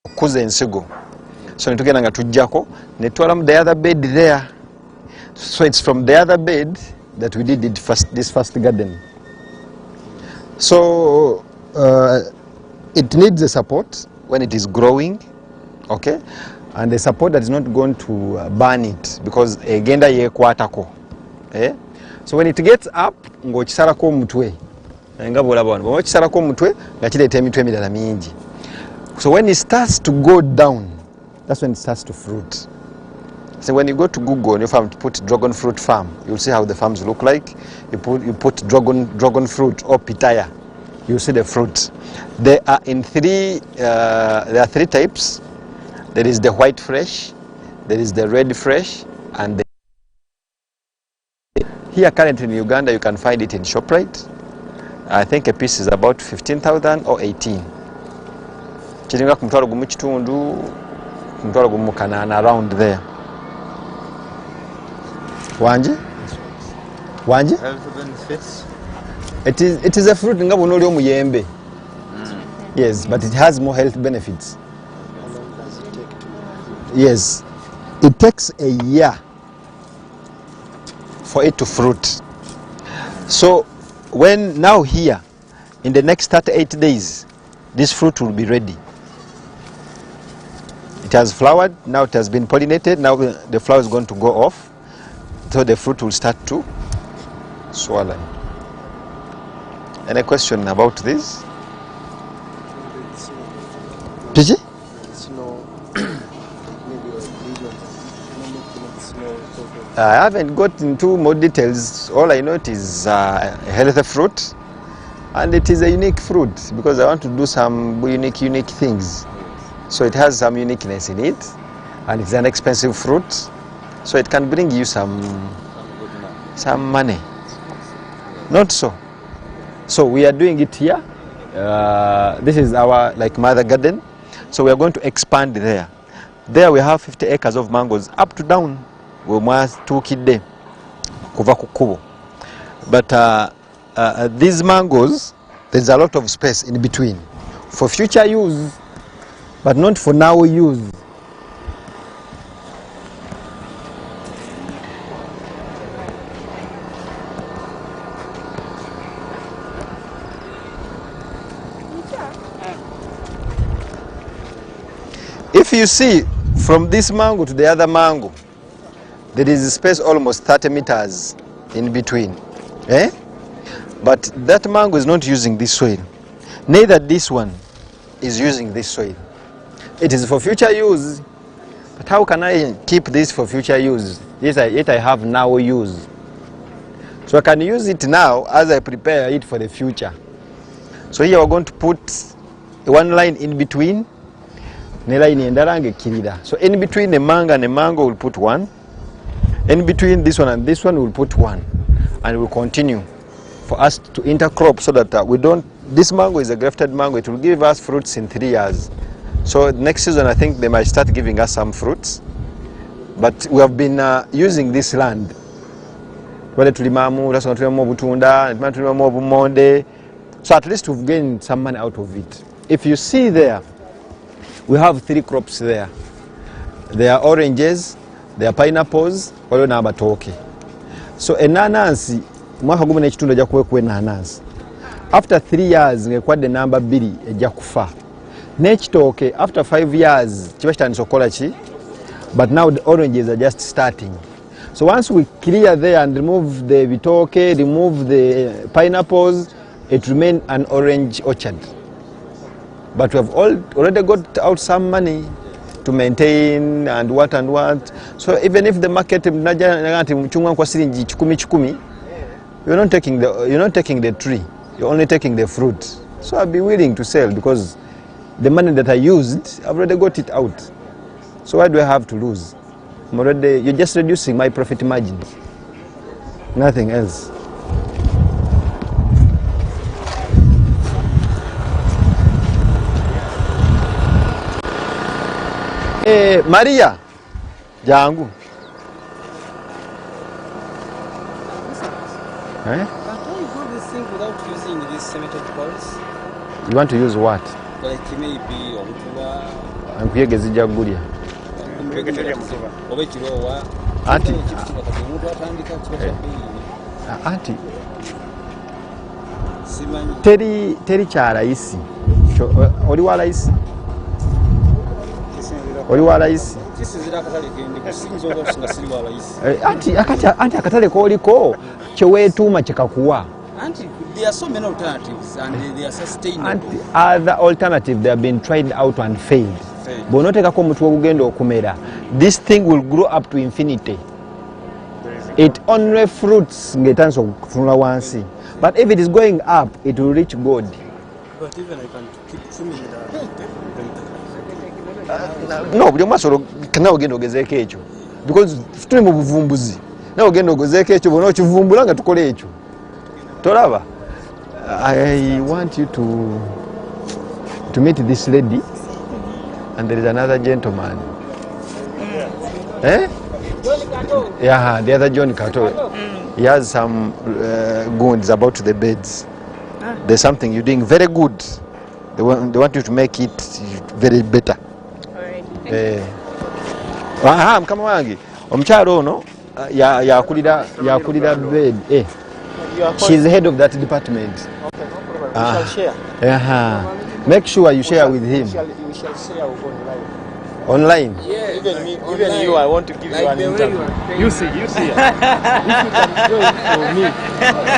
okukuza ensigo. So netugenda nga tujjako netwala the other bed there. So it's from the other bed that we did this first garden. So it needs a support when it is growing, okay, and the support that is not going to burn it because egenda yekwatako. So when it gets up, ng'okisalako omutwe nga bw'olaba wano bw'okisalako omutwe nga kireeta emitwe emirala mingi. So when it starts to go down, that's when it starts to fruit. So when you go to Google on your farm to put dragon fruit farm, you'll see how the farms look like. You put dragon fruit or pitaya, you'll see the fruit. There are there are three types. There is the white fresh, there is the red fresh, and here currently in Uganda you can find it in ShopRite. I think a piece is about 15,000 or 18. Kiringa ku mutwalo gumu kitundu, ku mutwalo gumu kanaana around there. Wanji? Health benefits? It is a fruit nga bw'onoolya omuyembe. Yes, but it has more health benefits. How long does it take to? Yes, it takes a year for it to fruit. So when now here, in the next 38 days, this fruit will be ready. It has flowered, now it has been pollinated, now the flower is going to go off, so the fruit will start to swallow. Any question about this? PG? I haven't got into more details. All I know it is a healthy fruit, and it is a unique fruit because I want to do some unique things. So it has some uniqueness in it, and it's an expensive fruit, so it can bring you some money. Not so. So we are doing it here. This is our mother garden. So we are going to expand there. There we have 50 acres of mangoes up to down. But these mangoes, there's a lot of space in between for future use, but not for now use. If you see from this mango to the other mango, there is a space almost 30 meters in between. But that mango is not using this soil. Neither this one is using this soil. It is for future use. But how can I keep this for future use? Yet I have now use. So I can use it now as I prepare it for the future. So here we're going to put one line in between. So in between the mango and the mango we'll put one. In between this one and this one we'll put one. And we'll continue for us to intercrop so that we don't, this mango is a grafted mango, it will give us fruits in 3 years. So next season I think they might start giving us some fruits. But we have been using this land. So at least we've gained some money out of it. If you see there, we have 3 crops there. There are oranges, there are pineapples, waliwo n'amatooke. So enanansi mwaka gumu n'ekitundu ejja kuweekuwa enanansi. After 3 years ng'ekwadde namba 2 ejja kufa. N'ekitooke after 5 years kiba kitandise okukola ki? But now the oranges are just starting. So once we clear there and remove the bitooke, remove the pineapples, it remains an orange orchard. But we have already got out some money to maintain and what. So even if the market you're not taking the tree, you're only taking the fruit. So I'll be willing to sell because the money that I used, I've already got it out. So why do I have to lose? You're just reducing my profit margins. Nothing else. Maria, jangu. Can't we do this thing without using these cemented poles? You want to use what? Like maybe on enkuyege zijja kugulya oba ekiroowa anti omuntu atandika kiba kya anti simanyi teri kya layisi oli wa layisi oli wa layisi kisinzira akatale kendi kusinza oba nga siri wa layisi anti akatale kooliko kyeweetuuma kyekakuwa anti there are so many alternatives and they are sustainable. Anti other alternative they have been tried out and failed. Bw'onooteekako omuti ogugenda okumera, this thing will grow up to infinity. It only fruits ng'etandise okutunula wansi. But if it is going up, it will reach God. But even I can keep trimming No, buli omu asobola nawe ogenda ogezeeko ekyo. Because tuli mu buvumbuzi. Nawe ogenda ogezeeko ekyo bw'onooba okivumbula nga tukola ekyo. Tolaba? I want you to meet this lady, and there is another gentleman. Eh? Yeah, the other John Kato. He has some goons about the beds. There's something you're doing very good. They want you to make it very better. Alright. Mukama wange omukyalo ono yakulira bed. She's the head of that department. Okay, no problem. We shall share. Make sure you share with him. We shall share online. Online? Yeah. Even you, I want to give you an interview. You see. If you can do it for me,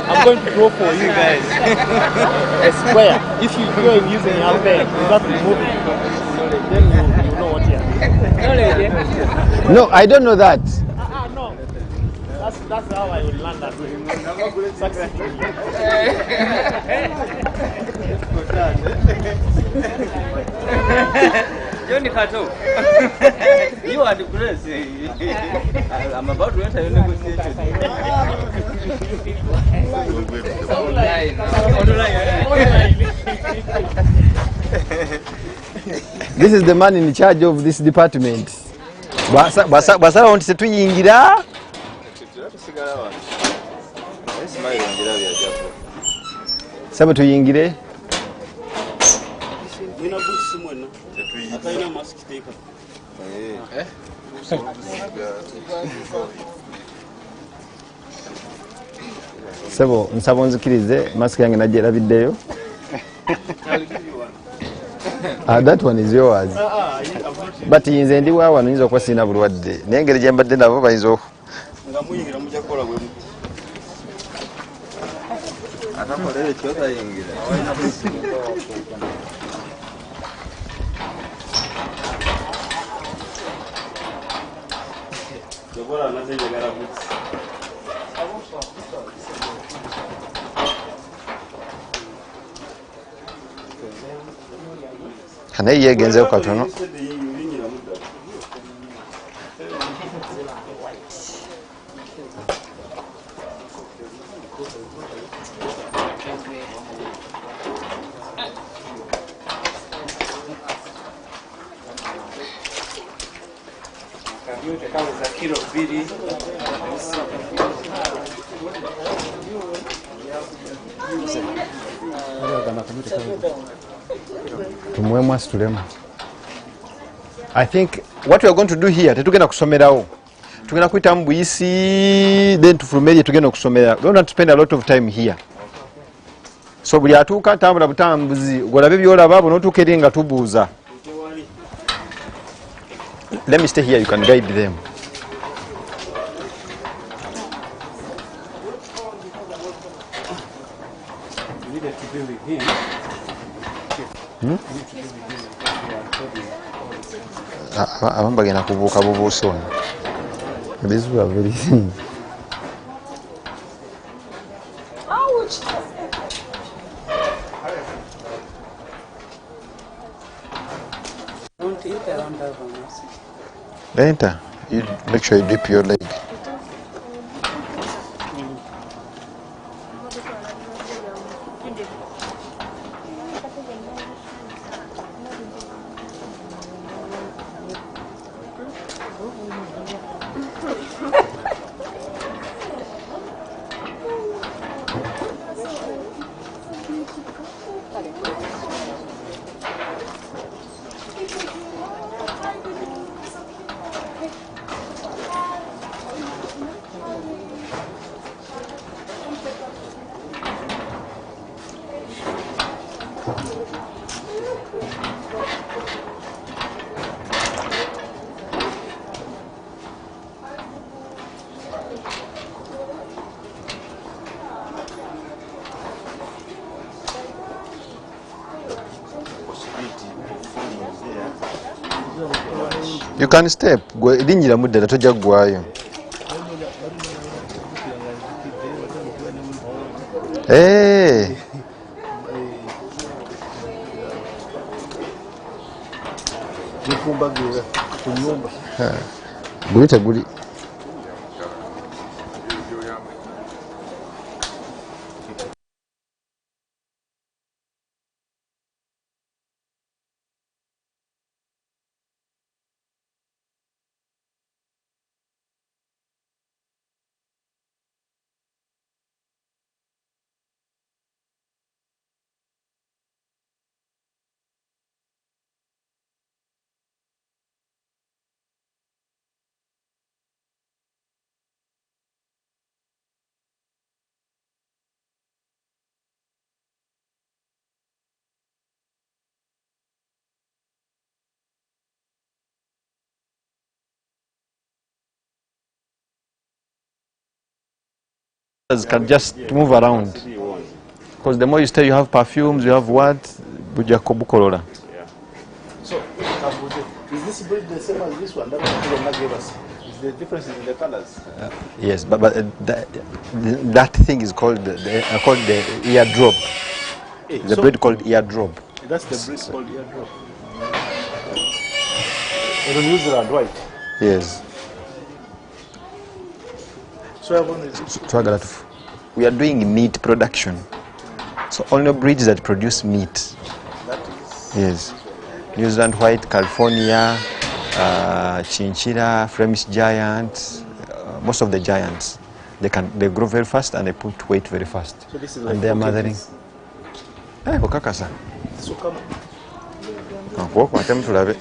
I'm going to go for you guys. A square. If you go in using your pen without removing it, then you know what you are doing. No, I don't know that. No. That's how I will learn that. Succeeding. Johnny Kato, you are the grace. I'm about to enter your negotiation. This is the man in charge of this department. Basala wanti setuyingira. Saba tuyingire. Sebo nsaba onzikirize mask yange nagyerabiddeyo. That one is yours. But yinze ndi wa wano yinza okuba sirina bulwadde. Naye engeri gye mbadde nabo bayinza nga muyingira mujja kukola bwe atakolera ekyo tayingira. naye yeegenzeeko katono. Tumwemu asitulemu. I think what we are going to do here, tetugenda kusomerawo. Tugenda kuyitamu buyisi, then tufulume tugenda okusomera. We don't have to spend a lot of time here. So buli atuuka tambula butambuzi, golabe byolaba n'otuuka eri nga tubuuza. Let me stay here, you can guide them. Abamu bagenda kubuuka bubuusa ono. These were very thin. Enter. You make sure you dip your leg. You can step. Linjira muddala tojja kuggwayo. Hey. Guli teguli. Can just move around because the more you stay, you have perfumes, you have what bujakobukolola. So is this breed the same as this one that Kulonga gave us? Is the difference in the colors? Yes, but that thing is called the eardrop. The breed called eardrop. That's the breed called eardrop. You don't use it at white. Yes. We are doing meat production, so only breeds that produce meat. That is. Yes, New Zealand White, California, Chinchilla, Flemish Giant, most of the giants. They grow very fast and they put weight very fast. So this is and like they are mothering. Hey, Bokakasa. So come. Walk, my time to love it.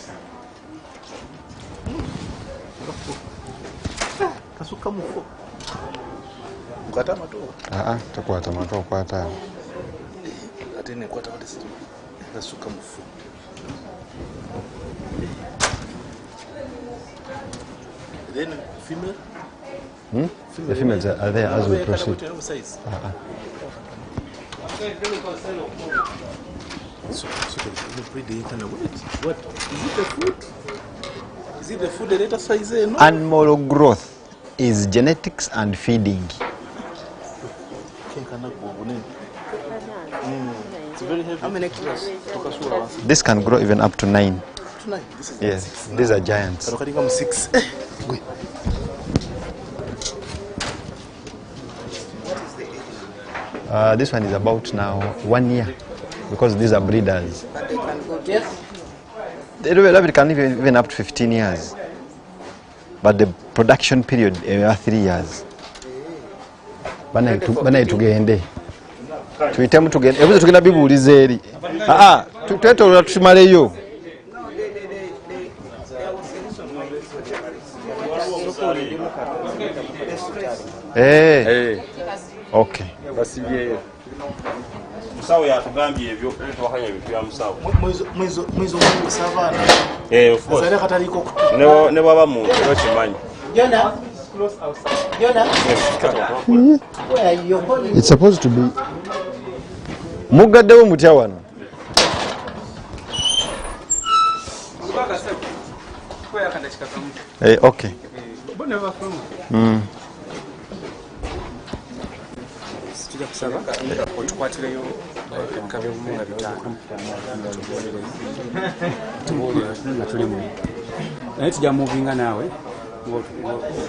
Takwata mato kwata. Atene kwata what is it? Nasuka mufu. Then female? The females are there as we proceed. So the breed they can wait. What? Is it the food? Is it the food the later size? No? Animal growth is genetics and feeding. It's very heavy. How many kilos? This can grow even up to 9. To 9? This is yes, these are giants. 6. This one is about now 1 year because these are breeders. But they can go to They can live even up to 15 years. But the production period are 3 years. Bana tugende. Tuitemu tugende. Ebuze tugenda bibuuliza eri. Twetolera tusimaleyo. Okay. Musawo yatugambye ebyo twakanya ebintu bya musawo. Mwizo wa savana. Of course. Azale kataliko ne baba mu kimanyi. Jonah, close outside. Jonah, where are you calling? It's supposed to be mugaddewo mutya wano. Okay. Otukwatireyo ebika by'obumunga 5 nga tulimu naye tujja muvinga naawe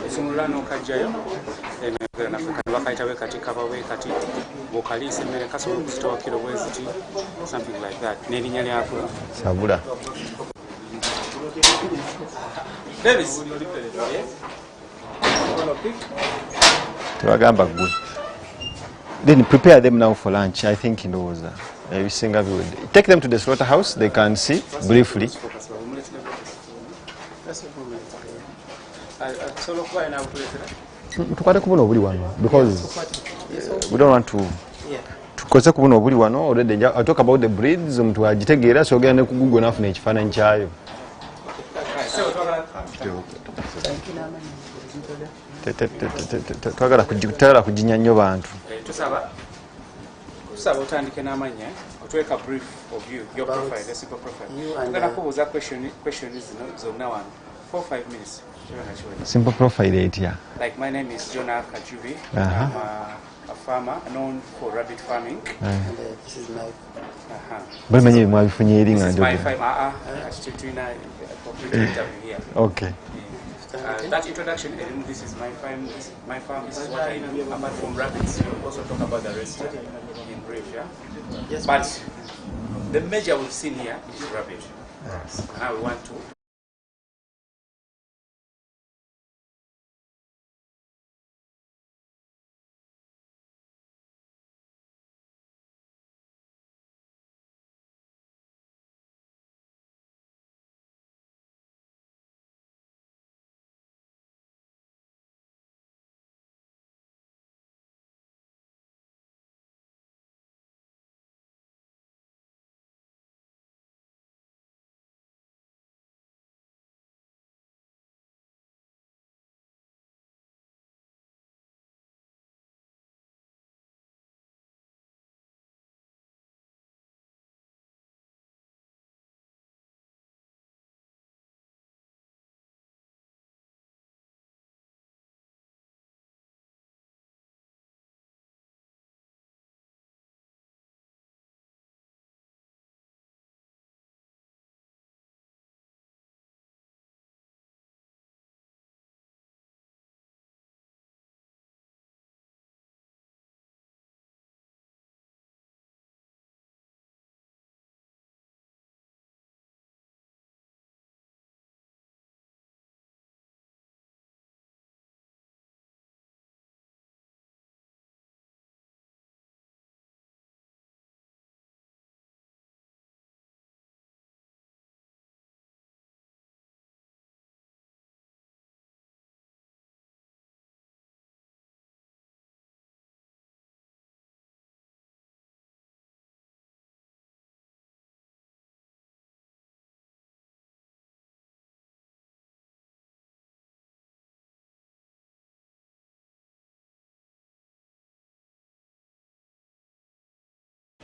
esumulula n'okajjayo naffe kati bakayita wekati kaba wekati bw'okaliisa emmere kasobola okuzitowa kiro bweziti something like that n'erinnya lyako Sabula. Davis Tebagamba good. Then prepare them now for lunch. I think in those everything we would take them to the slaughterhouse. They can see briefly. Tukwate kubona obuli wano because we don't want to tukoze kubona obuli wano already. I talk about the breeds omuntu agitegeera so ogenda ku Google nafuna ekifaananyi kyayo. Twagala kujinya nnyo bantu. tusaba otandike n'amanya otweka brief of you, your profile, a simple profile. Tugenda kubuuza question zino zonna wano 4-5 minutes. Simple profile etya? Like my name is Jonah Kajubi. I'm a farmer known for rabbit farming. And this is my Bamenye mwabifunye eri nga this is my farm. Still doing a complete interview here. Okay. That introduction, this is my farm. This is what I do. Apart from rabbits, we'll also talk about the rest in brief, yeah? Yes, but the major we've seen here is rabbit. Yes. Now we want to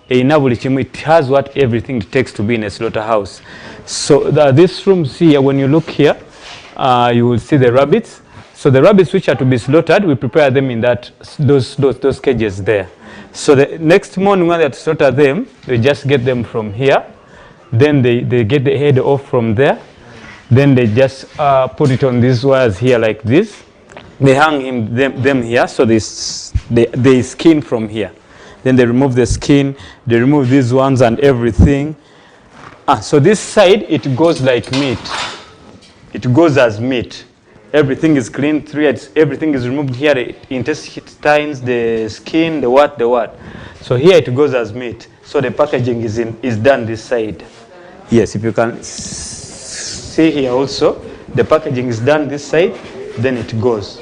it has what everything it takes to be in a slaughterhouse. So these rooms here, when you look here, you will see the rabbits. So the rabbits which are to be slaughtered, we prepare them in those cages there. So the next morning when they slaughter them, they just get them from here. Then they get the head off from there. Then they just put it on these wires here like this. They hang them here, so they skin from here. Then they remove the skin, they remove these ones and everything. So this side, it goes like meat. It goes as meat. Everything is cleaned through it. Everything is removed here, the intestines, the skin, the what. So here it goes as meat. So the packaging is done this side. Yes, if you can see here also, the packaging is done this side, then it goes.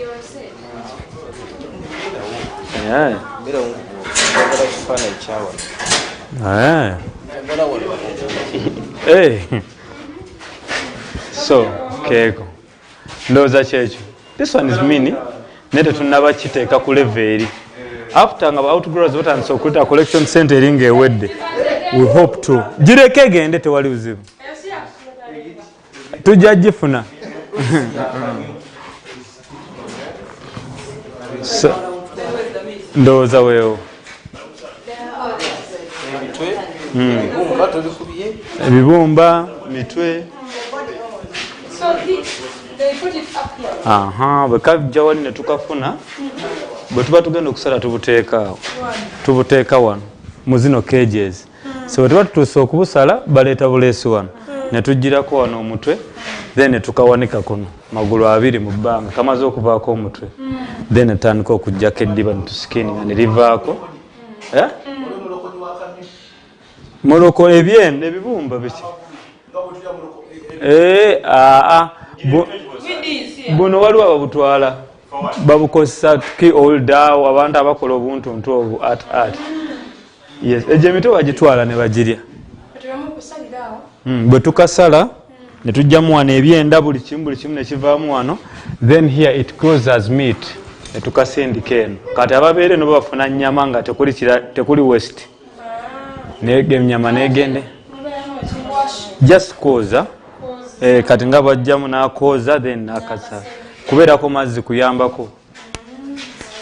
Yeah. Hey. So, Keko. Ndoza checho. This one is mini. Nete tunaba chiteeka ku level eri. After nga outgrowers what and so kuta collection center eringe wedde. We hope to. Jireke gende tewali uzibu. Tujajifuna. So, ndoza wewe. Ebibumba, mitwe. So they put it up here. Bwekajja wali ne tukafuna bwe tuba tugenda okusala tubuteeka wano mu zino cages. So bwe tuba tutuuse okubusala baleeta buleesi wano ne tugirako wano omutwe then ne tukawanika kuno magulu abiri mu bbanga kamaze okuvaako omutwe then netandika okuggyako eddiba ne tusikininga ne livaako. Moroko ebyende ebibumba biki? Buno waliwo ababutwala babukozesa ki oldawo abantu abakola obuntuntu obwo art. Yes, egyo emito bagitwala ne bagirya. Bwe tukasala ne tujjamu wano ebyenda buli kimu ne kivaamu wano, then here it goes as meat ne tukasindika eno. Kati ababeera eno bafuna nnyama nga tekuli west. ennyama negende just koza kati nga bajjamu nakoza then nakasa kubeerako mazzi kuyambako.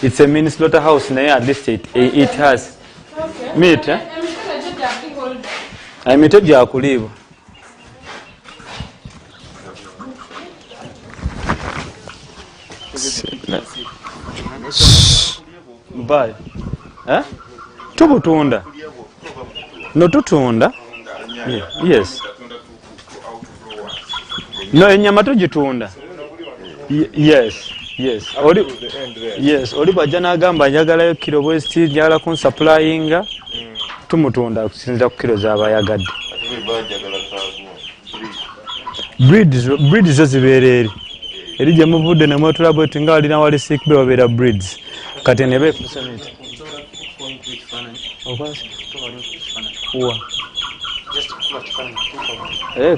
It's a mini slaughterhouse naye at least it has meat. Emito gyakuliibwa. Bye. Tubutunda. No tutunda. Yes. No ennyama tugitunda. Yes. Yes. Yes. Oli bajja n'agamba njagalayo kilo bwesti njagala kun supplyinga tumutunda okusinziira ku kilo z'abayagadde. Breeds zo zibeera eri gye muvudde ne mwetula bwetu nga walina wali sick be babeera breeds kati ne beefusamiti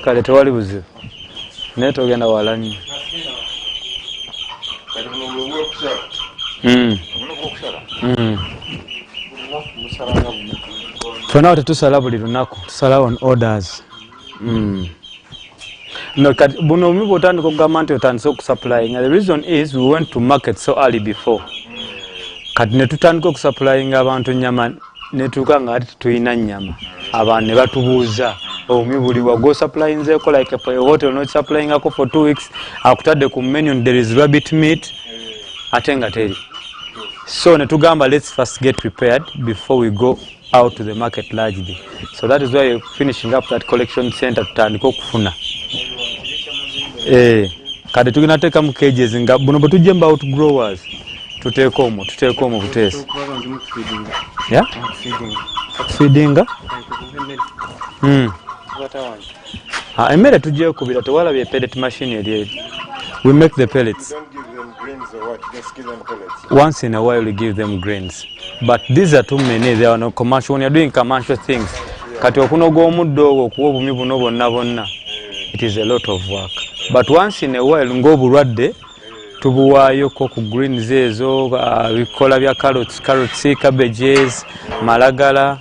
kale tewali buzibu naye togenda wala nnyo. Fena tetusala buli lunaku tusala on orders. No, buno mi botandika okugamba nti otandise okusupplying. The reason is we went to market so early before. Kati ne tutandika okusupplying abantu nnyama ne tuuka nga ati tuyina nnyama. Abantu ne batubuuza omi buli wago supplyingzeeko like a hotel not supplyingako for 2 weeks akutadde ku menu and there is rabbit meat ate nga teri. So ne tugamba let's first get prepared before we go out to the market largely. So that is why you're finishing up that collection center tutandika okufuna. Kati tugina teeka mu cages nga buno bwe tujje mba out growers tuteeka omwo buteesa. Yeah? Feedinga? Emmere tujja ekubira tewalabye pellet machine eri. We make the pellets. Don't give them grains or what? Just give them pellets. Once in a while we give them grains. But these are too many. They are no commercial. When you're doing commercial things, kati okunoga omuddo ogwo okuwa obumi buno bonna it is a lot of work. But once in a while ng'obulwadde tubuwaayoko ku greens ezo bikola bya carrots, cabbages, malagala.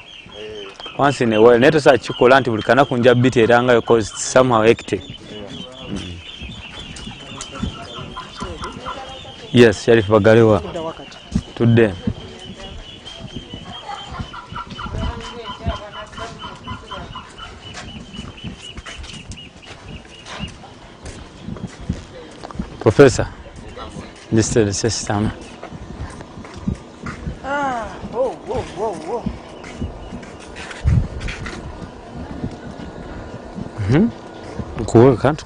Once in a while naye tosobola kikola nti buli kanaku nja biteerangayo because it's somehow hectic. Yes, Sheriff Bagalewa. Today. Professor, this is the system. Cool, can't